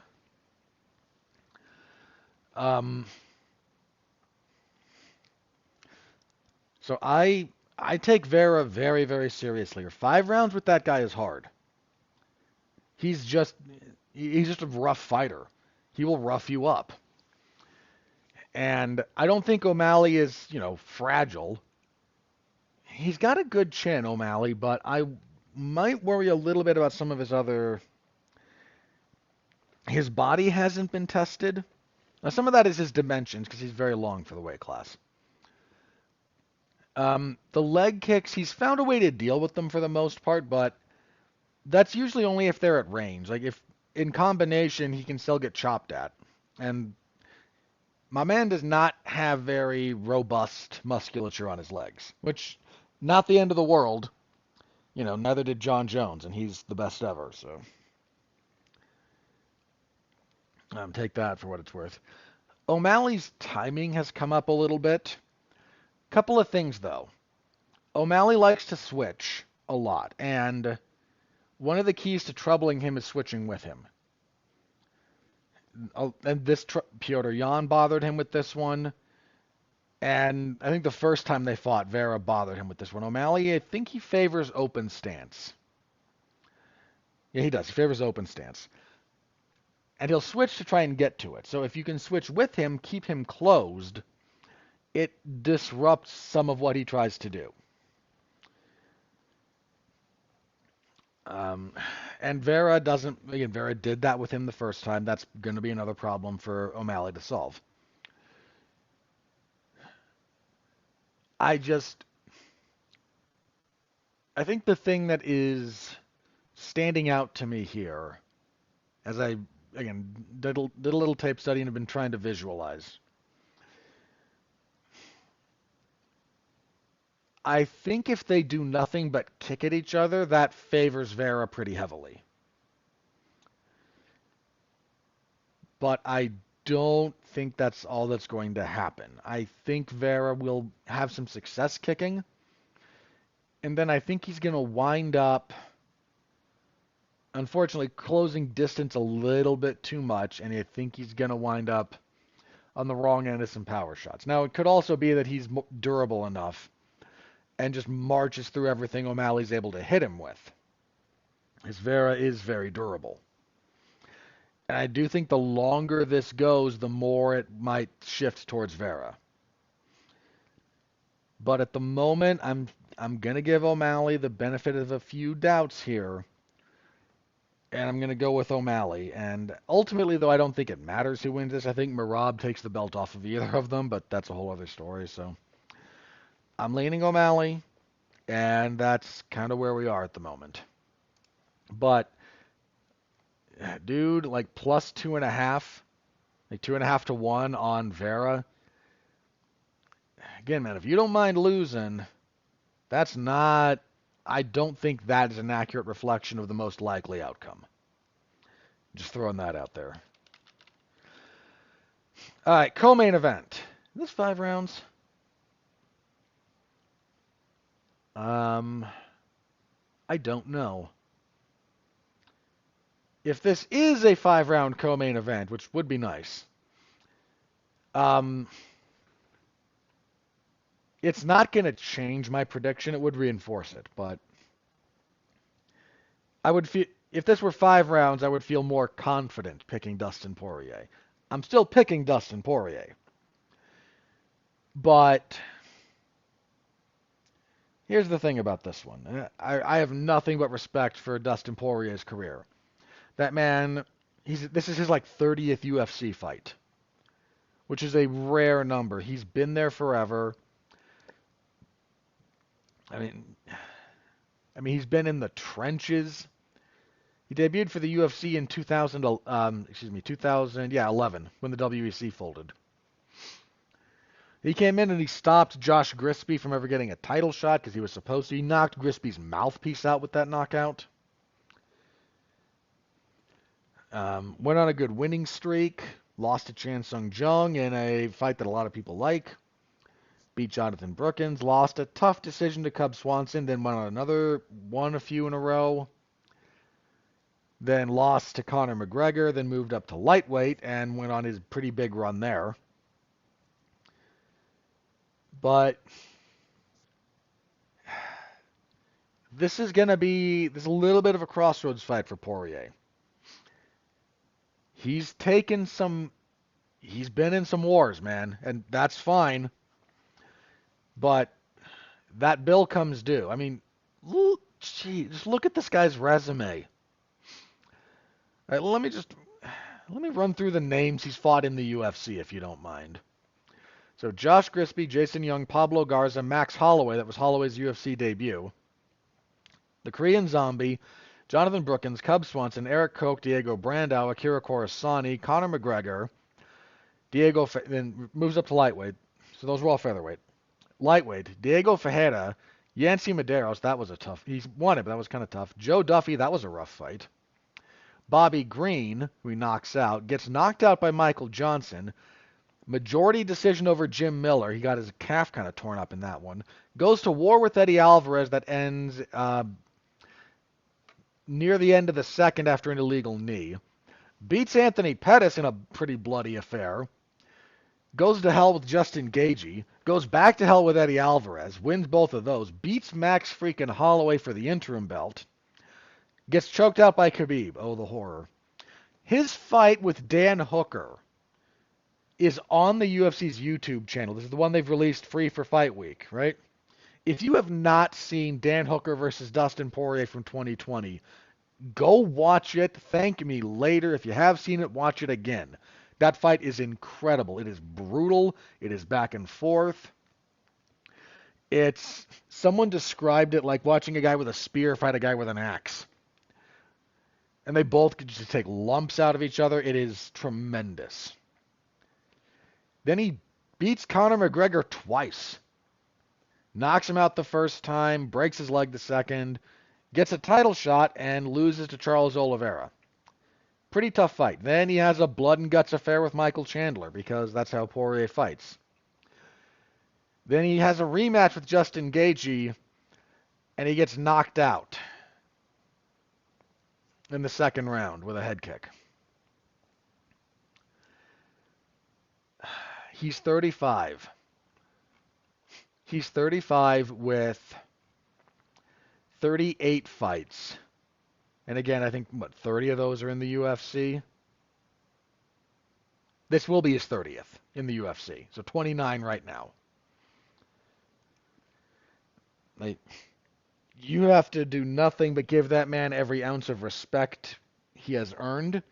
So I take Vera very, very seriously. 5 rounds with that guy is hard. He's just a rough fighter. He will rough you up. And I don't think O'Malley is, fragile. He's got a good chin, O'Malley, but I might worry a little bit about some of his body hasn't been tested. Now, some of that is his dimensions because he's very long for the weight class. The leg kicks, he's found a way to deal with them for the most part, but that's usually only if they're at range. Like, if in combination, he can still get chopped at. And my man does not have very robust musculature on his legs, which Not the end of the world. Neither did John Jones, and he's the best ever. So take that for what it's worth. O'Malley's timing has come up a little bit. Couple of things, though. O'Malley likes to switch a lot, and one of the keys to troubling him is switching with him. And Piotr Jan bothered him with this one. And I think the first time they fought, Vera bothered him with this one. O'Malley, I think he favors open stance. Yeah, he does. He favors open stance. And he'll switch to try and get to it. So if you can switch with him, keep him closed, it disrupts some of what he tries to do. And Vera doesn't, again, Vera did that with him the first time. That's going to be another problem for O'Malley to solve. I think the thing that is standing out to me here, as I, again, did a little tape study and have been trying to visualize, I think if they do nothing but kick at each other, that favors Vera pretty heavily. But I don't think that's all that's going to happen. I think Vera will have some success kicking, and then I think he's going to wind up, unfortunately, closing distance a little bit too much, and I think he's going to wind up on the wrong end of some power shots. Now, it could also be that he's durable enough and just marches through everything O'Malley's able to hit him with. His Vera is very durable. And I do think the longer this goes, the more it might shift towards Vera. But at the moment, I'm going to give O'Malley the benefit of a few doubts here. And I'm going to go with O'Malley. And ultimately, though, I don't think it matters who wins this. I think Merab takes the belt off of either of them, but that's a whole other story. So I'm leaning O'Malley, and that's kind of where we are at the moment. But, dude, like plus 2.5, like 2.5 to 1 on Vera. Again, man, if you don't mind losing, that's not, I don't think that is an accurate reflection of the most likely outcome. Just throwing that out there. All right, co-main event. Is this 5 rounds? I don't know. If this is a 5-round co-main event, which would be nice, it's not going to change my prediction. It would reinforce it, but I would feel, if this were 5 rounds, I would feel more confident picking Dustin Poirier. I'm still picking Dustin Poirier. But here's the thing about this one. I have nothing but respect for Dustin Poirier's career. That man, this is his like 30th UFC fight, which is a rare number. He's been there forever. I mean, he's been in the trenches. He debuted for the UFC in 2011, when the WEC folded. He came in and he stopped Josh Grisby from ever getting a title shot because he was supposed to. He knocked Grisby's mouthpiece out with that knockout. Went on a good winning streak. Lost to Chan Sung Jung in a fight that a lot of people like. Beat Jonathan Brookins. Lost a tough decision to Cub Swanson. Then won a few in a row. Then lost to Conor McGregor. Then moved up to lightweight and went on his pretty big run there. But this is a little bit of a crossroads fight for Poirier. He's been in some wars, man, and that's fine. But that bill comes due. I mean, just look at this guy's resume. All right, let me run through the names he's fought in the UFC, if you don't mind. So Josh Grisby, Jason Young, Pablo Garza, Max Holloway, that was Holloway's UFC debut. The Korean Zombie, Jonathan Brookins, Cub Swanson, Eric Koch, Diego Brandao, Akira Corisani, Conor McGregor, then moves up to lightweight. So those were all featherweight. Lightweight, Diego Ferreira, Yancy Medeiros, that was a tough. He's won it, but that was kind of tough. Joe Duffy, that was a rough fight. Bobby Green, who he knocks out, gets knocked out by Michael Johnson. Majority decision over Jim Miller. He got his calf kind of torn up in that one. Goes to war with Eddie Alvarez that ends near the end of the second after an illegal knee. Beats Anthony Pettis in a pretty bloody affair. Goes to hell with Justin Gaethje. Goes back to hell with Eddie Alvarez. Wins both of those. Beats Max freaking Holloway for the interim belt. Gets choked out by Khabib. Oh, the horror. His fight with Dan Hooker is on the UFC's YouTube channel. This is the one they've released free for Fight Week, right? If you have not seen Dan Hooker versus Dustin Poirier from 2020, go watch it. Thank me later. If you have seen it, watch it again. That fight is incredible. It is brutal. It is back and forth. Someone described it like watching a guy with a spear fight a guy with an axe. And they both could just take lumps out of each other. It is tremendous. Then he beats Conor McGregor twice. Knocks him out the first time, breaks his leg the second, gets a title shot, and loses to Charles Oliveira. Pretty tough fight. Then he has a blood and guts affair with Michael Chandler, because that's how Poirier fights. Then he has a rematch with Justin Gaethje, and he gets knocked out in the second round with a head kick. He's 35. He's 35 with 38 fights. And again, I think, 30 of those are in the UFC? This will be his 30th in the UFC. So 29 right now. You have to do nothing but give that man every ounce of respect he has earned.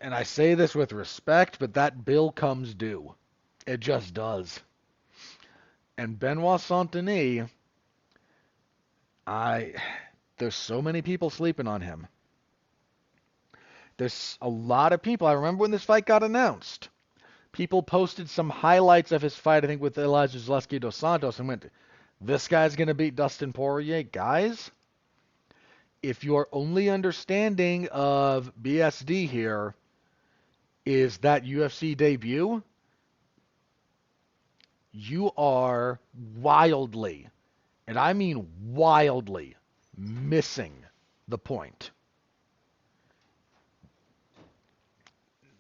And I say this with respect, but that bill comes due. It just does. And Benoit Saint-Denis, there's so many people sleeping on him. There's a lot of people. I remember when this fight got announced. People posted some highlights of his fight, I think, with Elijah Zaleski dos Santos, and went, this guy's going to beat Dustin Poirier. Guys, if your only understanding of BSD here is that UFC debut, you are wildly, and I mean wildly, missing the point.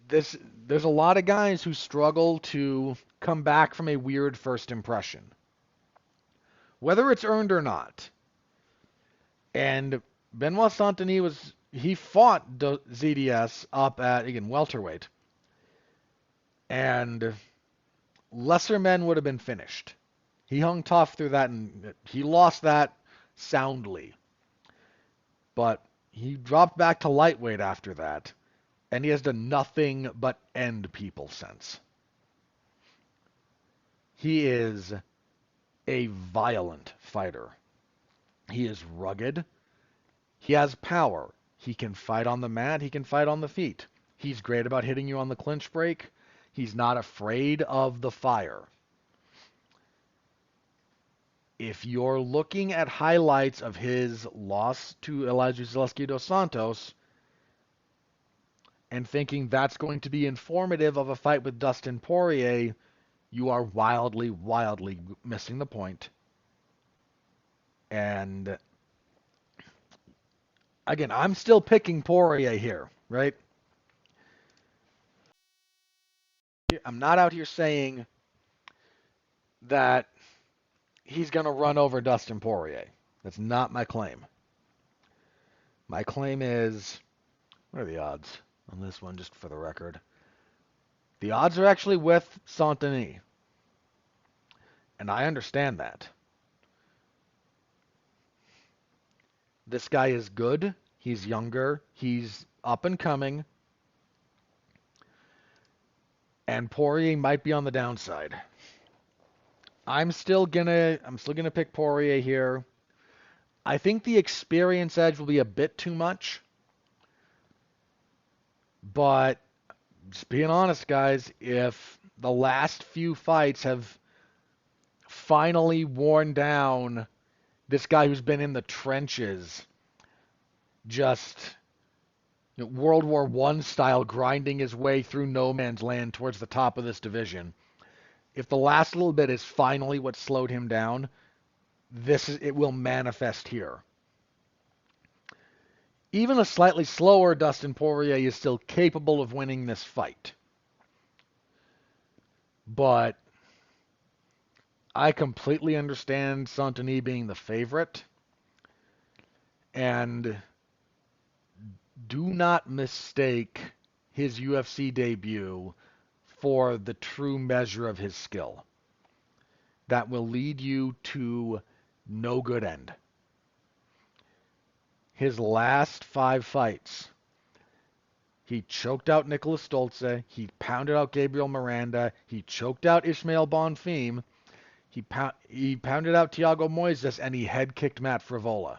There's a lot of guys who struggle to come back from a weird first impression, whether it's earned or not. And Benoit Saint-Denis he fought ZDS up at, again, welterweight, and lesser men would have been finished. He hung tough through that, and he lost that soundly. But he dropped back to lightweight after that, and he has done nothing but end people since. He is a violent fighter. He is rugged. He has power. He can fight on the mat. He can fight on the feet. He's great about hitting you on the clinch break. He's not afraid of the fire. If you're looking at highlights of his loss to Elijah Zaleski dos Santos and thinking that's going to be informative of a fight with Dustin Poirier, you are wildly, wildly missing the point. And again, I'm still picking Poirier here, right? I'm not out here saying that he's going to run over Dustin Poirier. That's not my claim. My claim is, what are the odds on this one, just for the record? The odds are actually with Saint-Denis. And I understand that. This guy is good. He's younger. He's up and coming. And Poirier might be on the downside. I'm still gonna pick Poirier here. I think the experience edge will be a bit too much. But just being honest, guys, if the last few fights have finally worn down this guy who's been in the trenches, just World War I style, grinding his way through no man's land towards the top of this division. If the last little bit is finally what slowed him down, it will manifest here. Even a slightly slower Dustin Poirier is still capable of winning this fight. But I completely understand Santini being the favorite. And do not mistake his UFC debut for the true measure of his skill. That will lead you to no good end. His last 5 fights, he choked out Nicholas Stolze, he pounded out Gabriel Miranda, he choked out Ismael Bonfim, he pounded out Thiago Moises, and he head kicked Matt Frivola.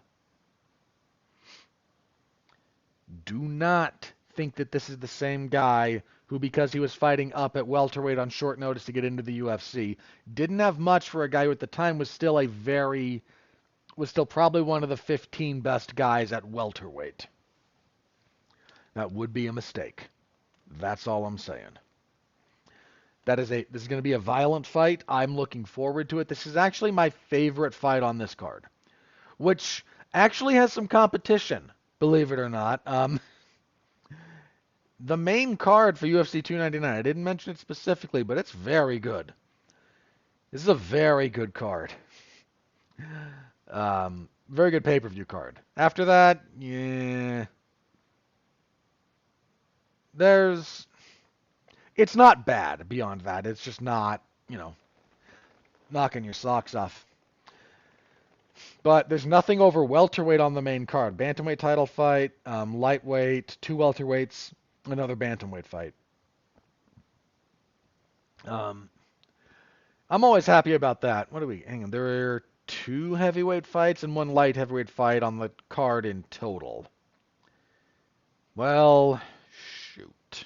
Do not think that this is the same guy who, because he was fighting up at welterweight on short notice to get into the UFC, didn't have much for a guy who at the time was still probably one of the 15 best guys at welterweight. That would be a mistake. That's all I'm saying. This is going to be a violent fight. I'm looking forward to it. This is actually my favorite fight on this card, which actually has some competition, believe it or not. The main card for UFC 299, I didn't mention it specifically, but it's very good. This is a very good card. Very good pay-per-view card. After that, yeah, it's not bad beyond that. It's just not, knocking your socks off. But there's nothing over welterweight on the main card. Bantamweight title fight, lightweight, 2 welterweights, another bantamweight fight. I'm always happy about that. Hang on, there are 2 heavyweight fights and 1 light heavyweight fight on the card in total. Well, shoot.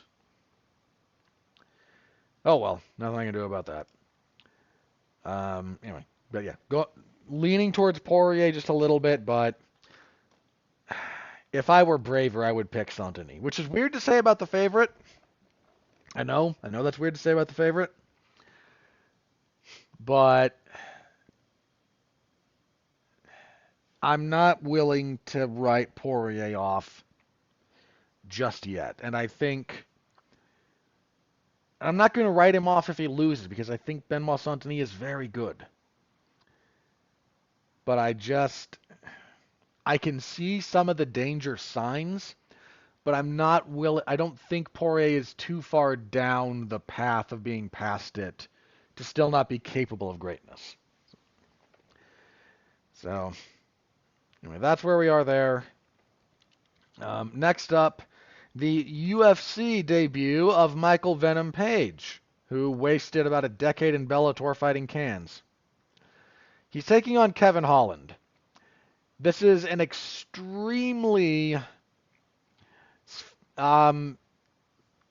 Oh well, nothing I can do about that. Anyway, but yeah, leaning towards Poirier just a little bit, but if I were braver, I would pick Santini, which is weird to say about the favorite. I know that's weird to say about the favorite, but I'm not willing to write Poirier off just yet, and I think I'm not going to write him off if he loses, because I think Benoit Santini is very good. But I can see some of the danger signs, but I'm not willing. I don't think Poirier is too far down the path of being past it to still not be capable of greatness. So, anyway, that's where we are there. Next up, the UFC debut of Michael Venom Page, who wasted about a decade in Bellator fighting cans. He's taking on Kevin Holland. This is an extremely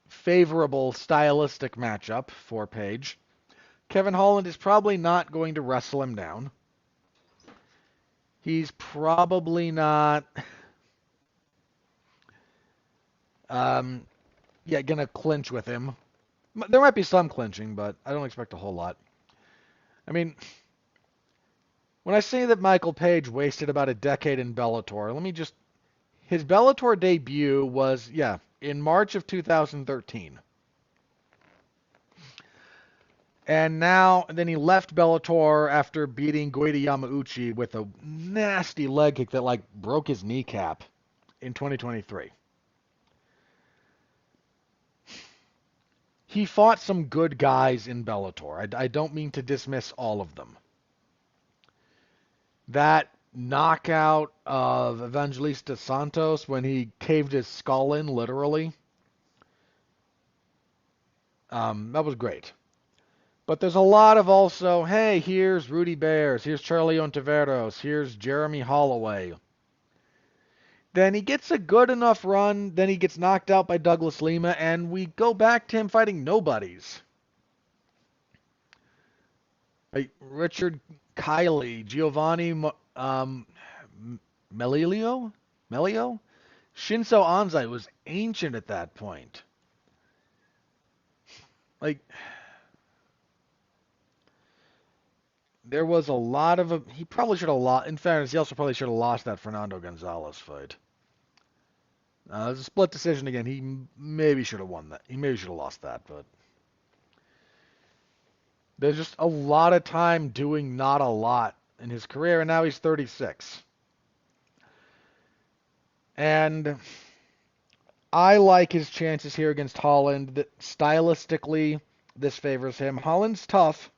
favorable stylistic matchup for Page. Kevin Holland is probably not going to wrestle him down. He's probably not gonna clinch with him. There might be some clinching, but I don't expect a whole lot. I mean, when I say that Michael Page wasted about a decade in Bellator, his Bellator debut was, in March of 2013. And then he left Bellator after beating Goiti Yamauchi with a nasty leg kick that broke his kneecap in 2023. He fought some good guys in Bellator. I don't mean to dismiss all of them. That knockout of Evangelista Santos when he caved his skull in, literally, that was great. But there's a lot of also, hey, here's Rudy Bears, here's Charlie Ontiveros, here's Jeremy Holloway. Then he gets a good enough run, then he gets knocked out by Douglas Lima, and we go back to him fighting nobodies. Like Richard Kiley, Giovanni Melilio? Melio? Shinso Anzai was ancient at that point. Like, there was a lot of he probably should have lost. In fairness, he also probably should have lost that Fernando Gonzalez fight. It was a split decision again. He maybe should have won that. He maybe should have lost that, but there's just a lot of time doing not a lot in his career, and now he's 36. And I like his chances here against Holland. That stylistically, this favors him. Holland's tough,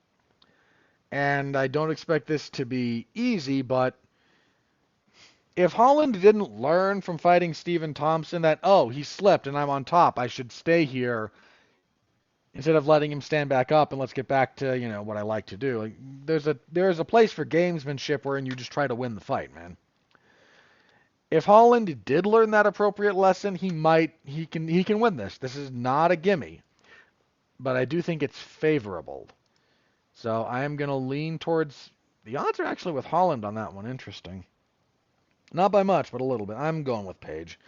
and I don't expect this to be easy, but if Holland didn't learn from fighting Stephen Thompson that, oh, he slipped and I'm on top, I should stay here instead of letting him stand back up and let's get back to, what I like to do. Like, there's a place for gamesmanship wherein you just try to win the fight, man. If Holland did learn that appropriate lesson, he can win this. This is not a gimme, but I do think it's favorable. So I am going to lean towards the odds are actually with Holland on that one. Interesting. Not by much, but a little bit. I'm going with Page.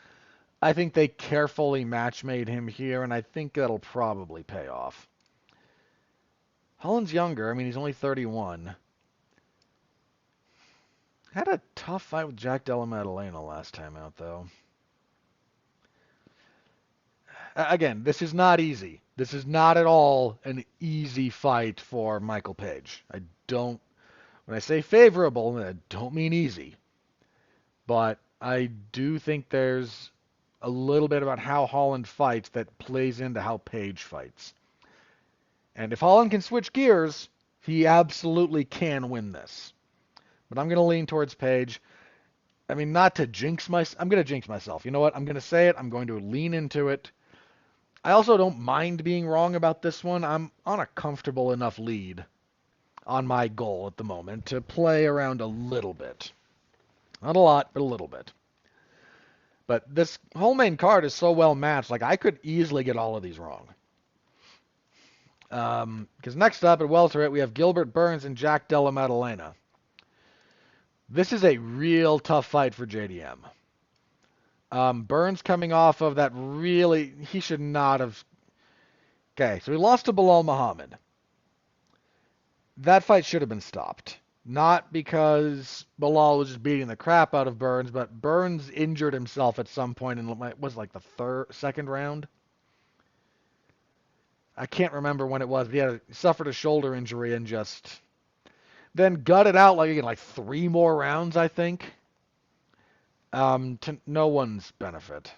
I think they carefully match made him here, and I think that'll probably pay off. Holland's younger. I mean, he's only 31. Had a tough fight with Jack Della Maddalena last time out, though. Again, this is not easy. This is not at all an easy fight for Michael Page. When I say favorable, I don't mean easy. But I do think there's a little bit about how Holland fights that plays into how Page fights. And if Holland can switch gears, he absolutely can win this. But I'm going to lean towards Page. I mean, not to jinx myself. I'm going to jinx myself. You know what? I'm going to say it. I'm going to lean into it. I also don't mind being wrong about this one. I'm on a comfortable enough lead on my goal at the moment to play around a little bit. Not a lot, but a little bit. But this whole main card is so well matched, like I could easily get all of these wrong. Because next up at welterweight, we have Gilbert Burns and Jack Della Maddalena. This is a real tough fight for JDM. Burns coming off of that he should not have. Okay, so he lost to Bilal Muhammad. That fight should have been stopped. Not because Bilal was just beating the crap out of Burns, but Burns injured himself at some point in like the second round. I can't remember when it was, but he suffered a shoulder injury and just then gutted out like 3 more rounds, I think. To no one's benefit.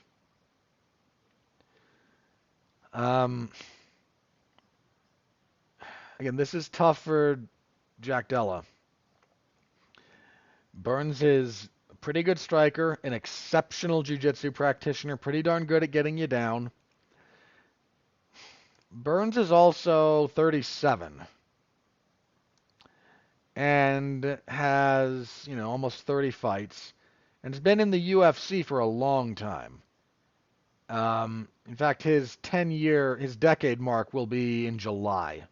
Again, this is tough for Jack Della. Burns is a pretty good striker, an exceptional jiu-jitsu practitioner, pretty darn good at getting you down. Burns is also 37 and has, almost 30 fights and has been in the UFC for a long time. In fact, his decade mark will be in July.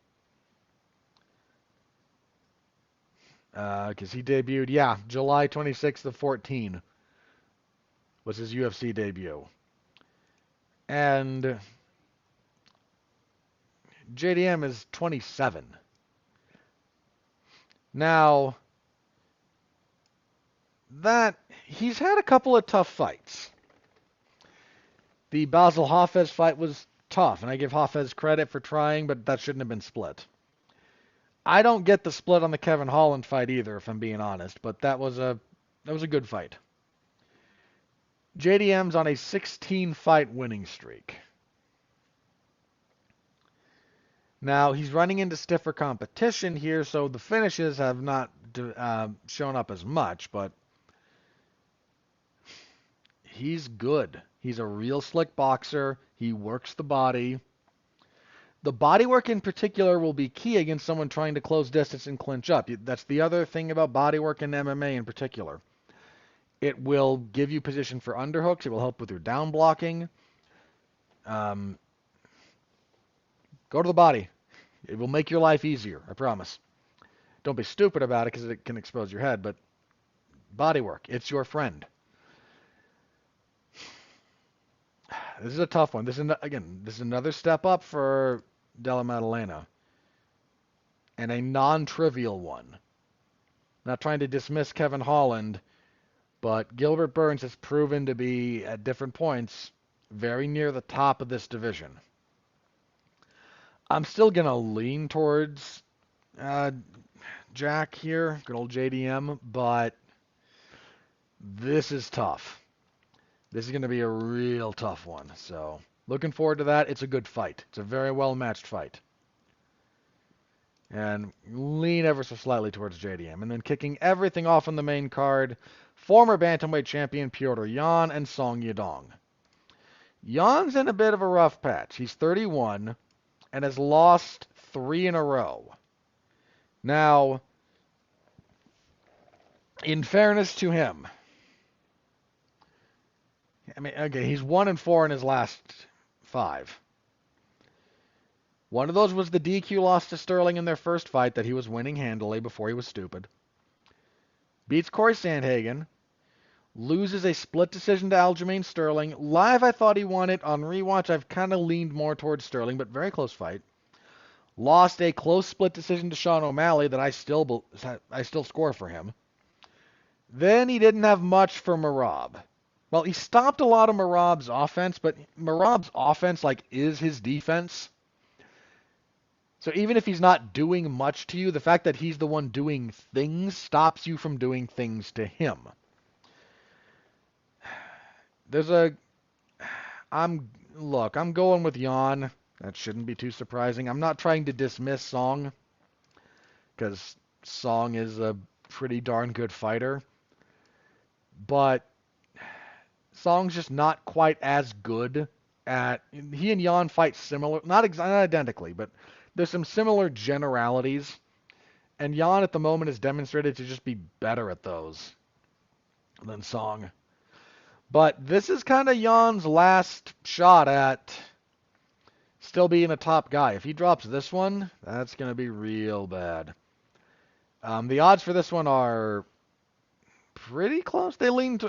Because he debuted, July 26th of 14 was his UFC debut. And JDM is 27. Now, he's had a couple of tough fights. The Basel Hafez fight was tough, and I give Hafez credit for trying, but that shouldn't have been split. I don't get the split on the Kevin Holland fight either, if I'm being honest, but that was a good fight. JDM's on a 16-fight winning streak. Now, he's running into stiffer competition here, so the finishes have not shown up as much, but he's good. He's a real slick boxer. He works the body. The body work in particular will be key against someone trying to close distance and clinch up. That's the other thing about body work in MMA in particular. It will give you position for underhooks. It will help with your down blocking. Go to the body. It will make your life easier, I promise. Don't be stupid about it because it can expose your head, but bodywork, it's your friend. This is a tough one. This is another step up for Della Maddalena, and a non-trivial one. Not trying to dismiss Kevin Holland, but Gilbert Burns has proven to be, at different points, very near the top of this division. I'm still going to lean towards Jack here, good old JDM, but this is tough. This is going to be a real tough one. So, looking forward to that. It's a good fight. It's a very well-matched fight. And lean ever so slightly towards JDM. And then kicking everything off on the main card, former bantamweight champion Petr Yan and Song Yadong. Yan's in a bit of a rough patch. He's 31 and has lost 3 in a row. Now, in fairness to him, I mean, okay, he's 1-4 in his last 5. One of those was the DQ loss to Sterling in their first fight that he was winning handily before he was stupid. Beats Corey Sandhagen. Loses a split decision to Aljamain Sterling. Live, I thought he won it. On rewatch, I've kind of leaned more towards Sterling, but very close fight. Lost a close split decision to Sean O'Malley that I still score for him. Then he didn't have much for Merab. Well, he stopped a lot of Merab's offense, but Merab's offense is his defense. So even if he's not doing much to you, the fact that he's the one doing things stops you from doing things to him. I'm going with Yan. That shouldn't be too surprising. I'm not trying to dismiss Song, because Song is a pretty darn good fighter. But Song's just not quite as good at... He and Yan fight similar, not identically, but there's some similar generalities. And Yan at the moment has demonstrated to just be better at those than Song. But this is kind of Jan's last shot at still being a top guy. If he drops this one, that's going to be real bad. The odds for this one are pretty close. They lean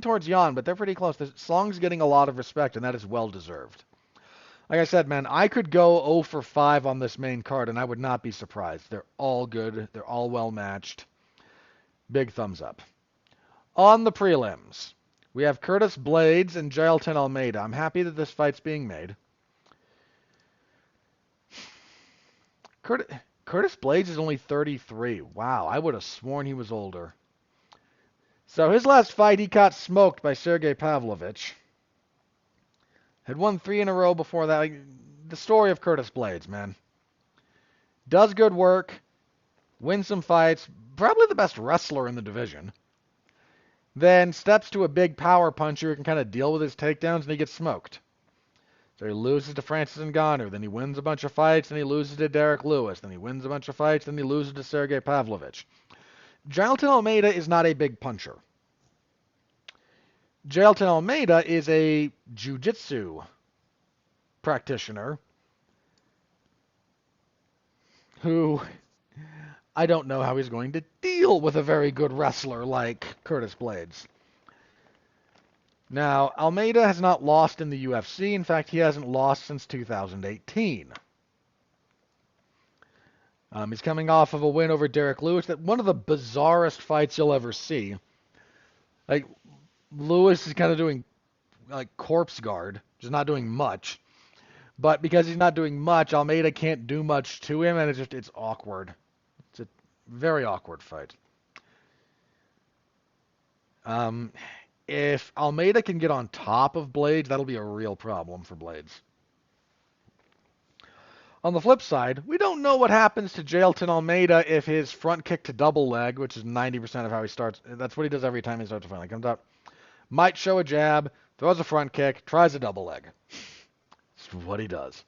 towards Jan, but they're pretty close. The song's getting a lot of respect, and that is well deserved. Like I said, man, I could go 0 for 5 on this main card, and I would not be surprised. They're all good. They're all well matched. Big thumbs up. On the prelims, we have Curtis Blades and Jailton Almeida. I'm happy that this fight's being made. Curtis Blades is only 33. Wow, I would have sworn he was older. So his last fight, he got smoked by Sergey Pavlovich. Had won 3 in a row before that. The story of Curtis Blades, man. Does good work. Wins some fights. Probably the best wrestler in the division. Then steps to a big power puncher who can kind of deal with his takedowns, and he gets smoked. So he loses to Francis Ngannou. Then he wins a bunch of fights. Then he loses to Derek Lewis. Then he wins a bunch of fights. Then he loses to Sergey Pavlovich. Jailton Almeida is not a big puncher. Jailton Almeida is a jiu-jitsu practitioner who I don't know how he's going to deal with a very good wrestler like Curtis Blades. Now, Almeida has not lost in the UFC. In fact, he hasn't lost since 2018. He's coming off of a win over Derek Lewis. That one of the bizarrest fights you'll ever see. Lewis is kind of doing corpse guard, just not doing much. But because he's not doing much, Almeida can't do much to him, and it's awkward. It's a very awkward fight. If Almeida can get on top of Blades, that'll be a real problem for Blades. On the flip side, we don't know what happens to Jailton Almeida if his front kick to double leg, which is 90% of how he starts, that's what he does every time he starts a fight. He comes up, might show a jab, throws a front kick, tries a double leg. That's what he does.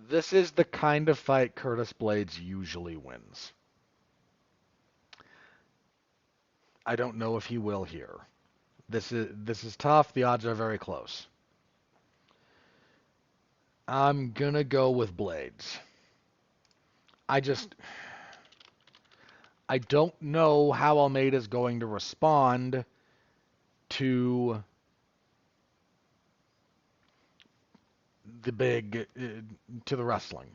This is the kind of fight Curtis Blades usually wins. I don't know if he will here. This is tough. The odds are very close. I'm gonna go with Blades. I just I don't know how Almeida's going to respond to the big to the wrestling.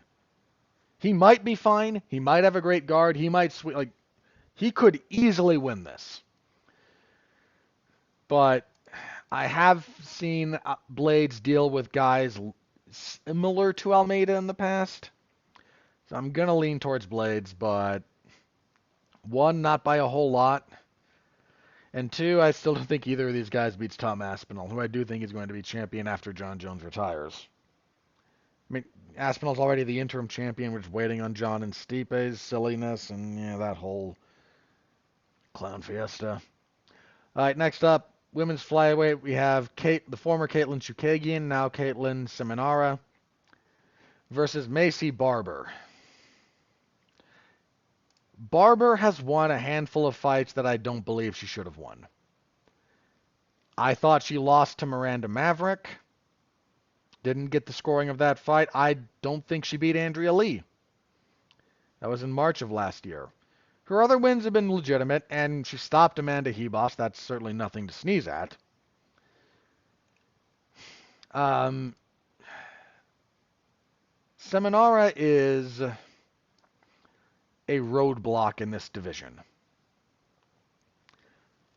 He might be fine. He might have a great guard. He might he could easily win this. But I have seen Blades deal with guys similar to Almeida in the past. So I'm going to lean towards Blades, but one, not by a whole lot. And two, I still don't think either of these guys beats Tom Aspinall, who I do think is going to be champion after John Jones retires. I mean, Aspinall's already the interim champion. We're just waiting on John and Stipe's silliness and that whole clown fiesta. All right, next up, women's flyweight. We have the former Caitlin Chukagian, now Caitlin Seminara, versus Macy Barber. Barber has won a handful of fights that I don't believe she should have won. I thought she lost to Miranda Maverick. Didn't get the scoring of that fight. I don't think she beat Andrea Lee. That was in March of last year. Her other wins have been legitimate, and she stopped Amanda Hebos. That's certainly nothing to sneeze at. Seminara is a roadblock in this division.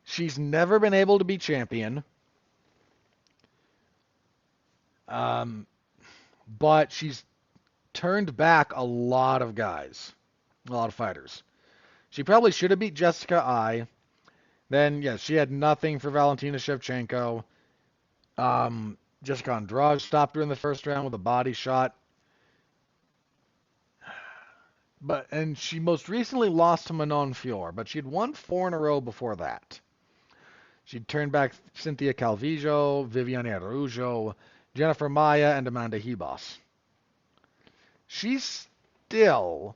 She's never been able to be champion. But she's turned back a lot of guys, a lot of fighters. She probably should have beat Jessica I. Then, yes, she had nothing for Valentina Shevchenko. Jessica Andrade stopped her in the first round with a body shot. And she most recently lost to Manon Fior, but she'd won 4 in a row before that. She'd turned back Cynthia Calvillo, Viviane Araújo, Jennifer Maia, and Amanda Hebos. She's still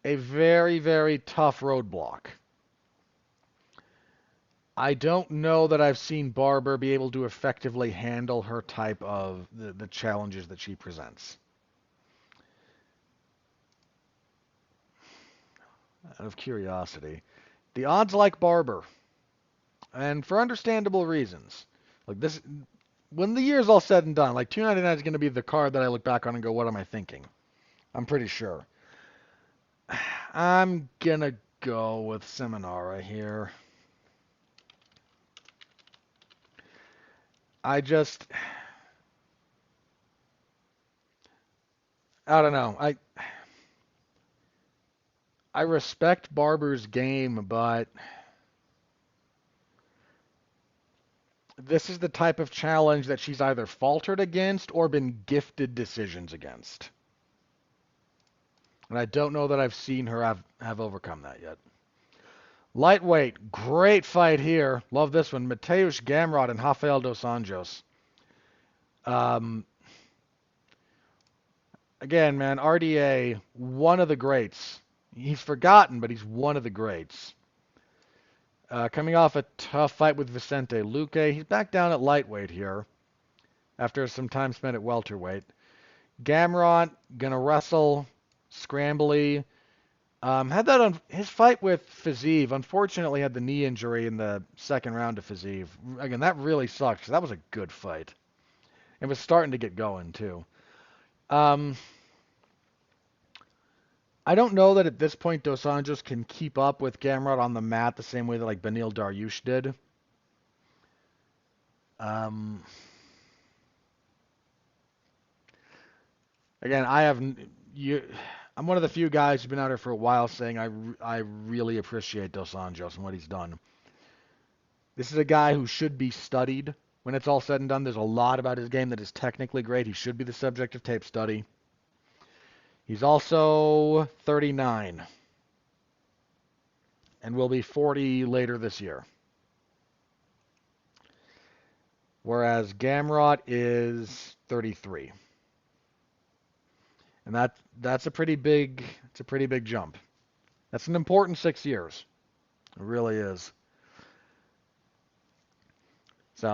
a very, very tough roadblock. I don't know that I've seen Barber be able to effectively handle her type of the challenges that she presents. Out of curiosity, the odds like Barber, and for understandable reasons. Like this, when the year's all said and done, like 299 is going to be the card that I look back on and go, what am I thinking? I'm pretty sure. I'm gonna go with Seminara here. I don't know. I respect Barber's game, but this is the type of challenge that she's either faltered against or been gifted decisions against. And I don't know that I've seen her have overcome that yet. Lightweight, great fight here. Love this one. Mateusz Gamrot and Rafael dos Anjos. Again, man, RDA, one of the greats. He's forgotten, but he's one of the greats. Coming off a tough fight with Vicente Luque. He's back down at lightweight here after some time spent at welterweight. Gamrot, gonna wrestle, scrambly. Had that on his fight with Fiziev. Unfortunately, had the knee injury in the second round of Fiziev. Again, that really sucked because that was a good fight. It was starting to get going too. I don't know that at this point Dos Anjos can keep up with Gamrot on the mat the same way that like Beneil Dariush did. Again, I'm one of the few guys who's been out here for a while saying I really appreciate Dos Anjos and what he's done. This is a guy who should be studied when it's all said and done. There's a lot about his game that is technically great. He should be the subject of tape study. He's also 39 and will be 40 later this year. Whereas Gamrot is 33. And that's a pretty big jump. That's an important 6 years. It really is. So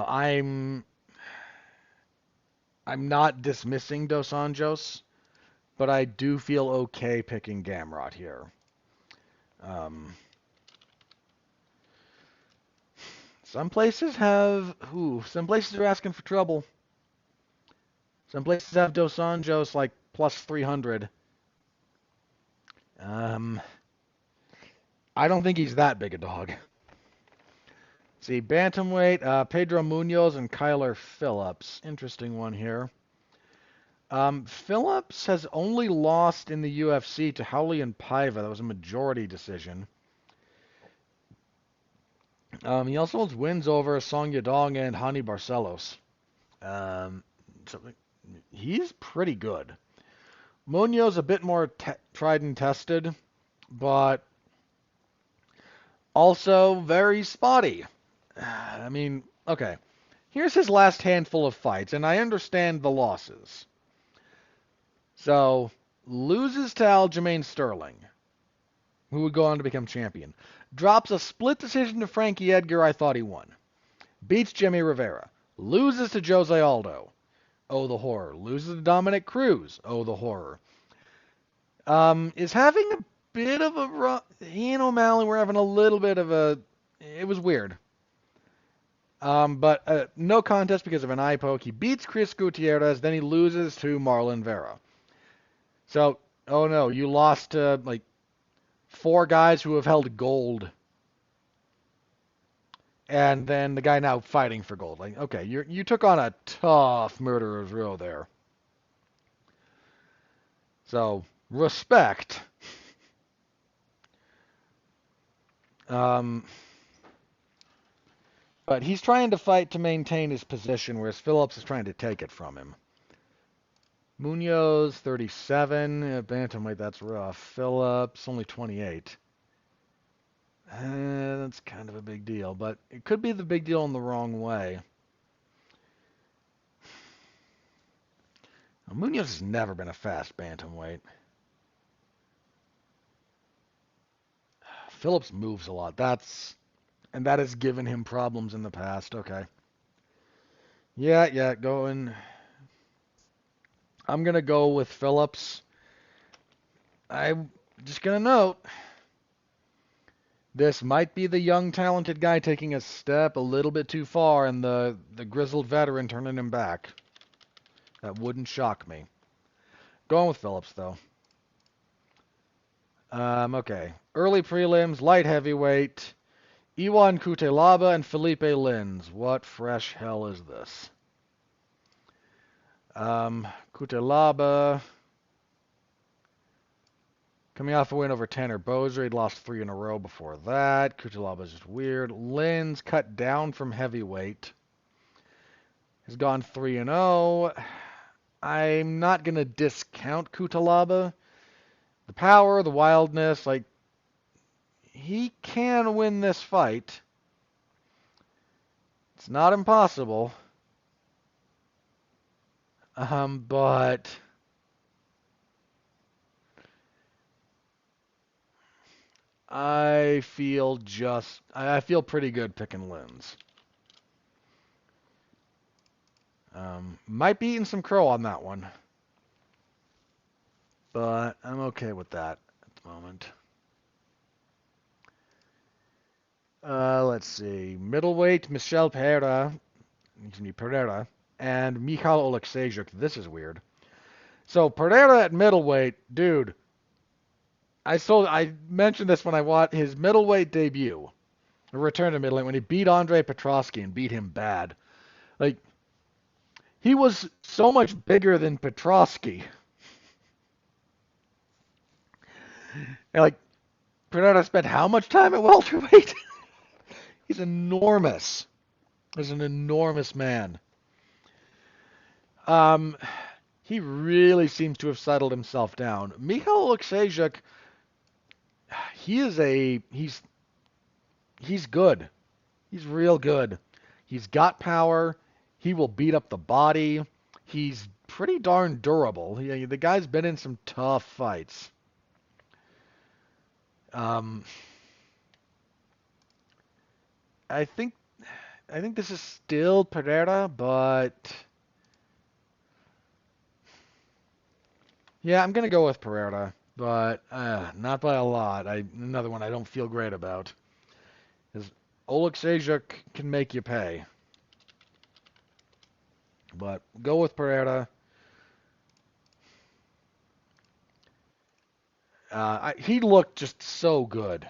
I'm not dismissing Dos Anjos, but I do feel okay picking Gamrot here. Um, some places are asking for trouble. Some places have Dos Anjos like plus 300. Um, I don't think he's that big a dog. See, bantamweight, Pedro Munoz and Kyler Phillips. Interesting one here. Phillips has only lost in the UFC to Raulian Paiva. That was a majority decision. He also holds wins over Song Yadong and Hani Barcelos. Um, so he's pretty good. Munoz a bit more tried and tested, but also very spotty. I mean, okay. Here's his last handful of fights, and I understand the losses. So, loses to Aljamain Sterling, who would go on to become champion. Drops a split decision to Frankie Edgar, I thought he won. Beats Jimmy Rivera. Loses to Jose Aldo. Oh, the horror. Loses to Dominic Cruz. Oh, the horror. Is having a bit of a... He and O'Malley were having a little bit of a... It was weird. But no contest because of an eye poke. He beats Chris Gutierrez, then he loses to Marlon Vera. So, oh no, you lost to like 4 guys who have held gold, and then the guy now fighting for gold. Like, okay, you took on a tough murderer's row there. So respect. Um, but he's trying to fight to maintain his position, whereas Phillips is trying to take it from him. Munoz, 37. Bantamweight, that's rough. Phillips, only 28. That's kind of a big deal, but it could be the big deal in the wrong way. Munoz has never been a fast bantamweight. Phillips moves a lot. That has given him problems in the past. Okay. Yeah, going. I'm gonna go with Phillips. I'm just gonna note this might be the young, talented guy taking a step a little bit too far, and the grizzled veteran turning him back. That wouldn't shock me. Going with Phillips though. Okay. Early prelims, light heavyweight. Iwan Kutelaba and Felipe Lins. What fresh hell is this? Kutelaba coming off a win over Tanner Boser. He'd lost 3 in a row before that. Kutelaba's just weird. Lins cut down from heavyweight. Has gone 3-0. I'm not going to discount Kutelaba. The power, the wildness, like, he can win this fight. It's not impossible. But I feel pretty good picking Lins. Might be eating some crow on that one, but I'm okay with that at the moment. Let's see. Middleweight, Michel Pereira, and Michal Oleksiejczuk. This is weird. So Pereira at middleweight, dude. I mentioned this when I watched his middleweight debut, a return to middleweight, when he beat Andre Petroski and beat him bad. Like, he was so much bigger than Petroski. And like, Pereira spent how much time at welterweight? He's enormous. He's an enormous man. He really seems to have settled himself down. Michal Oleksiejczuk, he's good. He's real good. He's got power. He will beat up the body. He's pretty darn durable. The guy's been in some tough fights. I think this is still Pereira, but Yeah, I'm gonna go with Pereira, but not by a lot. Another one I don't feel great about is Oleksiejczuk can make you pay, but go with Pereira. He looked just so good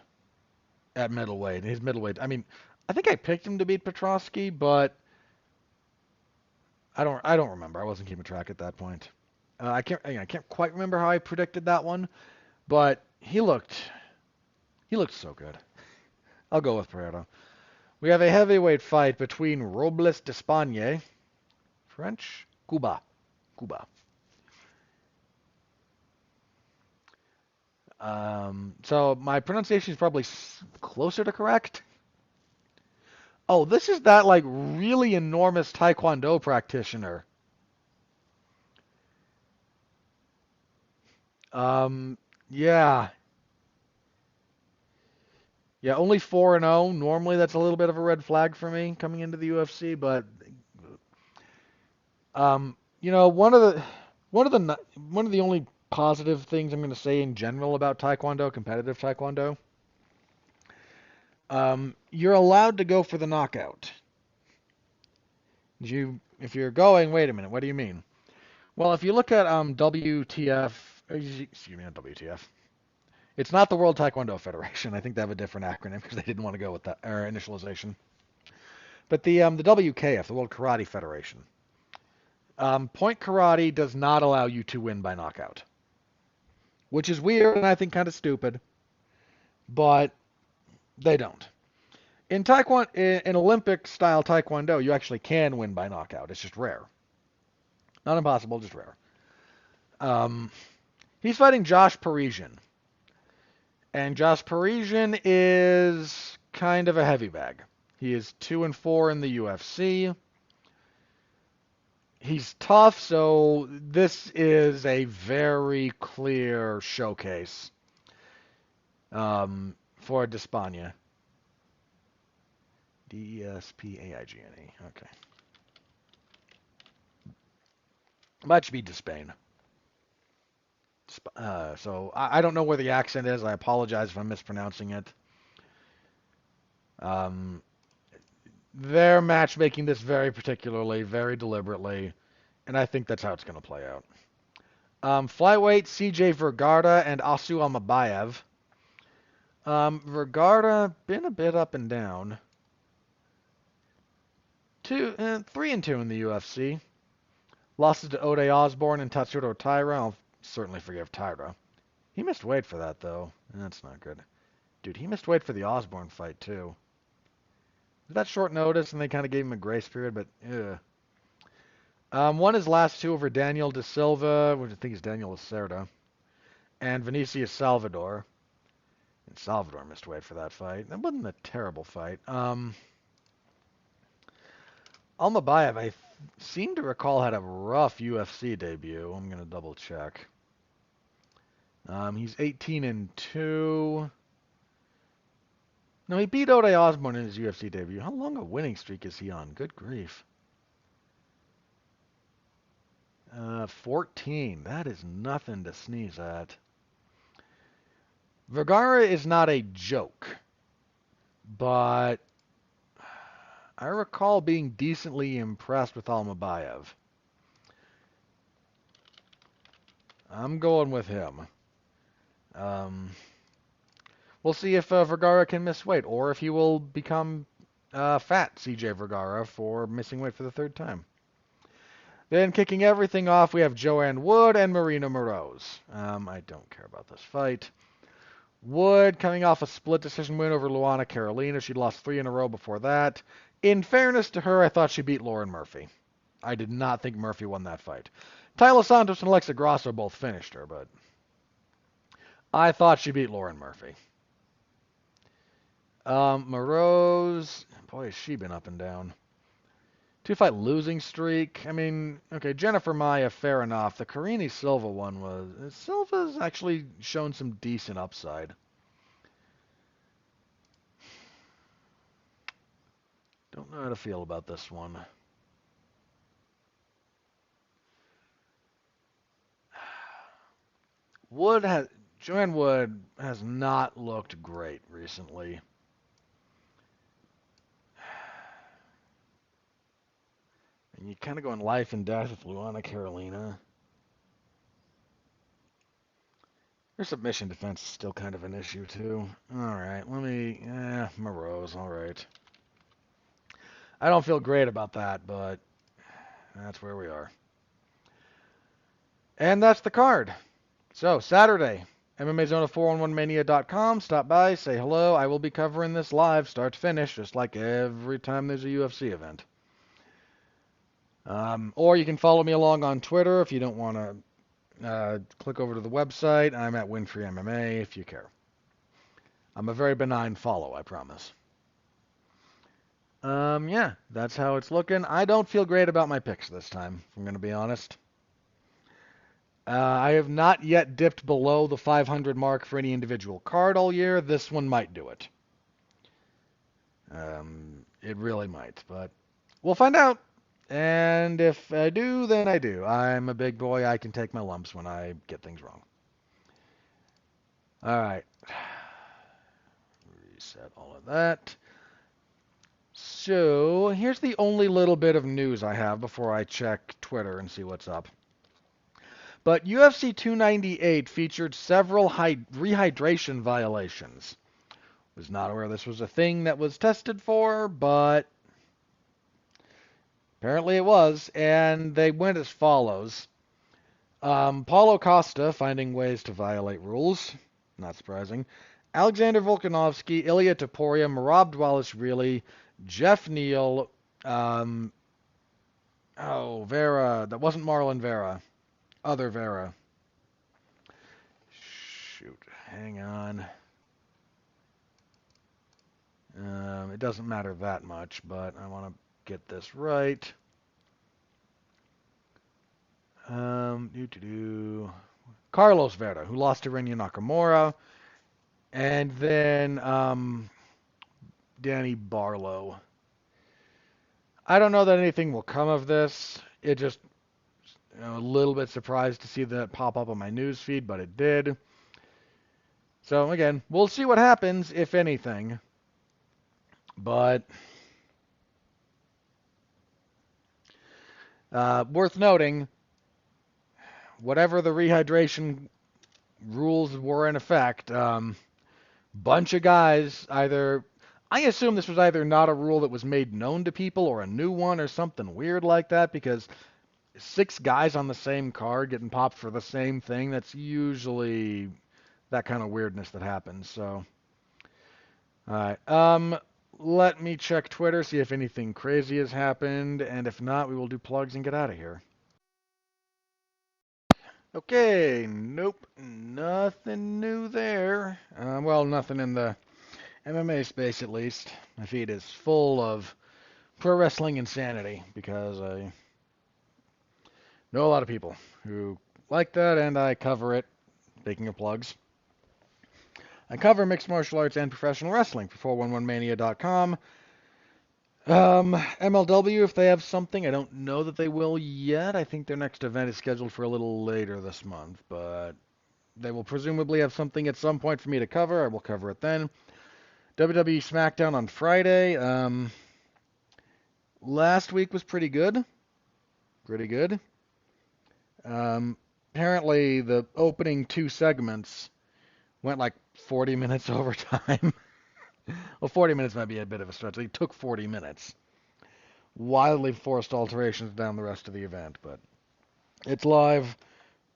at middleweight. His middleweight. I mean, I think I picked him to beat Petrosky, but I don't remember. I wasn't keeping track at that point. I can't quite remember how I predicted that one, but he looked so good. I'll go with Pereira. We have a heavyweight fight between Robles d'Espagne, French, Cuba. So my pronunciation is probably closer to correct. Oh, this is that like really enormous Taekwondo practitioner. Um, yeah, yeah, only 4-0. Normally that's a little bit of a red flag for me coming into the UFC, but one of the only positive things I'm going to say in general about Taekwondo, competitive Taekwondo, you're allowed to go for the knockout. If you're going, wait a minute, what do you mean? Well, if you look at WTF, excuse me, not WTF. It's not the World Taekwondo Federation. I think they have a different acronym because they didn't want to go with that or initialization. But the WKF, the World Karate Federation, point karate does not allow you to win by knockout, which is weird and I think kind of stupid, but they don't. In Taekwondo, in Olympic style Taekwondo, you actually can win by knockout. It's just rare, not impossible, just rare. Um, he's fighting Josh Parisian, and Josh Parisian is kind of a heavy bag. He is 2-4 in the UFC. He's tough, so this is a very clear showcase for Despaigne. Despaigne. Okay. Might be Despain. So I don't know where the accent is. I apologize if I'm mispronouncing it. Um, they're matchmaking this very particularly, very deliberately, and I think that's how it's going to play out. Flyweight CJ Vergara and Asu Amabayev. Vergara been a bit up and down. 3-2 in the UFC. Losses to Ode Osborne and Tatsuro Taira. I'll certainly forgive Taira. He missed weight for that though. That's not good. Dude, he missed weight for the Osborne fight too. Was that short notice and they kind of gave him a grace period? But yeah. Won his last two over Daniel De Silva, which I think is Daniel Lacerda, and Vinicius Salvador. And Salvador missed weight for that fight. That wasn't a terrible fight. Almabayev, I seem to recall, had a rough UFC debut. I'm gonna double check. He's 18-2. No, he beat Ode Osborne in his UFC debut. How long a winning streak is he on? Good grief. 14. That is nothing to sneeze at. Vergara is not a joke, but I recall being decently impressed with Almabayev. I'm going with him. Um, we'll see if Vergara can miss weight, or if he will become fat CJ Vergara for missing weight for the third time. Then kicking everything off, we have Joanne Wood and Marina Moroz. I don't care about this fight. Wood coming off a split decision win over Luana Carolina. She'd lost 3 in a row before that. In fairness to her, I thought she beat Lauren Murphy. I did not think Murphy won that fight. Tyler Santos and Alexa Grasso both finished her, but I thought she beat Lauren Murphy. Moroz, boy, has she been up and down. 2-fight losing streak. I mean, okay, Jennifer Maia, fair enough. The Carini Silva one was... Silva's actually shown some decent upside. Don't know how to feel about this one. Wood has Joanne Wood has not looked great recently. And you kind of go in life and death with Luana Carolina. Her submission defense is still kind of an issue too. All right, Moreau's all right. I don't feel great about that, but that's where we are. And that's the card. So, Saturday, MMA Zone at 411mania.com. Stop by, say hello. I will be covering this live, start to finish, just like every time there's a UFC event. Or you can follow me along on Twitter if you don't want to click over to the website. I'm at Winfrey MMA if you care. I'm a very benign follow, I promise. Yeah, that's how it's looking. I don't feel great about my picks this time, if I'm going to be honest. I have not yet dipped below the 500 mark for any individual card all year. This one might do it. It really might, but we'll find out. And if I do, then I do. I'm a big boy. I can take my lumps when I get things wrong. All right. Reset all of that. So here's the only little bit of news I have before I check Twitter and see what's up. But UFC 298 featured several rehydration violations. Was not aware this was a thing that was tested for, but apparently it was, and they went as follows. Paulo Costa finding ways to violate rules, not surprising. Alexander Volkanovski, Ilya Topuria, Merab Dvalishvili, Jeff Neal, Vera, that wasn't Marlon Vera, other Vera. Shoot, hang on. It doesn't matter that much, but I want to get this right. Carlos Vera, who lost to Rinya Nakamura, and then Danny Barlow. I don't know that anything will come of this. It just a little bit surprised to see that pop up on my news feed, but it did. So again, we'll see what happens, if anything. But worth noting, whatever the rehydration rules were in effect, bunch of guys either... I assume this was either not a rule that was made known to people or a new one or something weird like that, because 6 guys on the same card getting popped for the same thing, that's usually that kind of weirdness that happens. So, all right. Let me check Twitter, see if anything crazy has happened, and if not, we will do plugs and get out of here. Okay, nope, nothing new there. Well, nothing in the MMA space at least. My feed is full of pro wrestling insanity because I know a lot of people who like that, and I cover it. Speaking of plugs, I cover mixed martial arts and professional wrestling for 411mania.com. MLW, if they have something, I don't know that they will yet. I think their next event is scheduled for a little later this month, but they will presumably have something at some point for me to cover. I will cover it then. WWE SmackDown on Friday. Last week was pretty good. Pretty good. Apparently, the opening 2 segments went like 40 minutes over time. Well, 40 minutes might be a bit of a stretch. It took 40 minutes. Wildly forced alterations down the rest of the event, but it's live.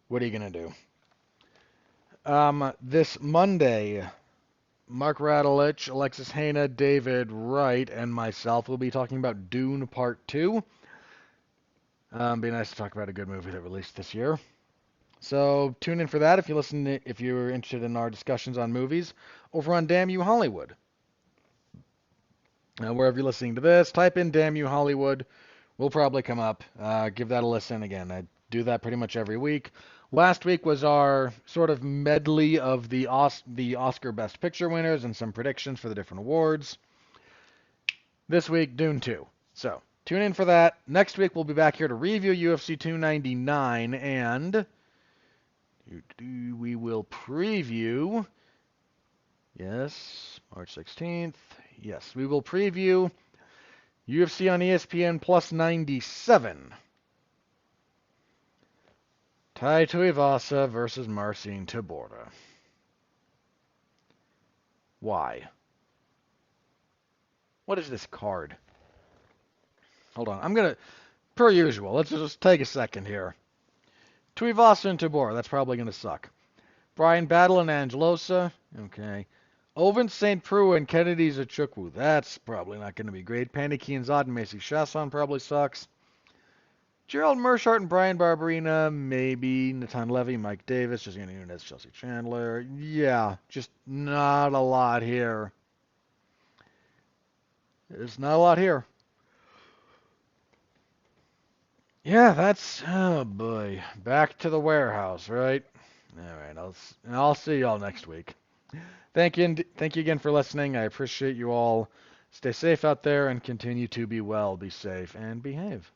What are you going to do? This Monday, Mark Radulich, Alexis Haina, David Wright, and myself will be talking about Dune Part 2. Be nice to talk about a good movie that released this year. So tune in for that if you're interested in our discussions on movies over on Damn You Hollywood. Wherever you're listening to this, type in Damn You Hollywood. We'll probably come up. Give that a listen. Again, I do that pretty much every week. Last week was our sort of medley of the Oscar Best Picture winners and some predictions for the different awards. This week, Dune 2. So tune in for that. Next week, we'll be back here to review UFC 299 and We will preview. Yes, March 16th. Yes, we will preview UFC on ESPN plus 97. Tai Tuivasa versus Marcin Tybura. Why? What is this card? Hold on. I'm going to, per usual, let's just take a second here. Tuivasa and Tybura. That's probably going to suck. Brian Battle and Angelosa. Okay. Ovin St. Preux and Kennedy Zachukwu. That's probably not going to be great. Paniki and Zod and Macy Chasson probably sucks. Gerald Mershart and Brian Barberina, maybe. Natan Levy, Mike Davis, Jessica Nunez, Chelsea Chandler. Yeah, just not a lot here. There's not a lot here. Yeah, that's, oh boy, back to the warehouse, right? All right, I'll see y'all next week. Thank you again for listening. I appreciate you all. Stay safe out there and continue to be well, be safe, and behave.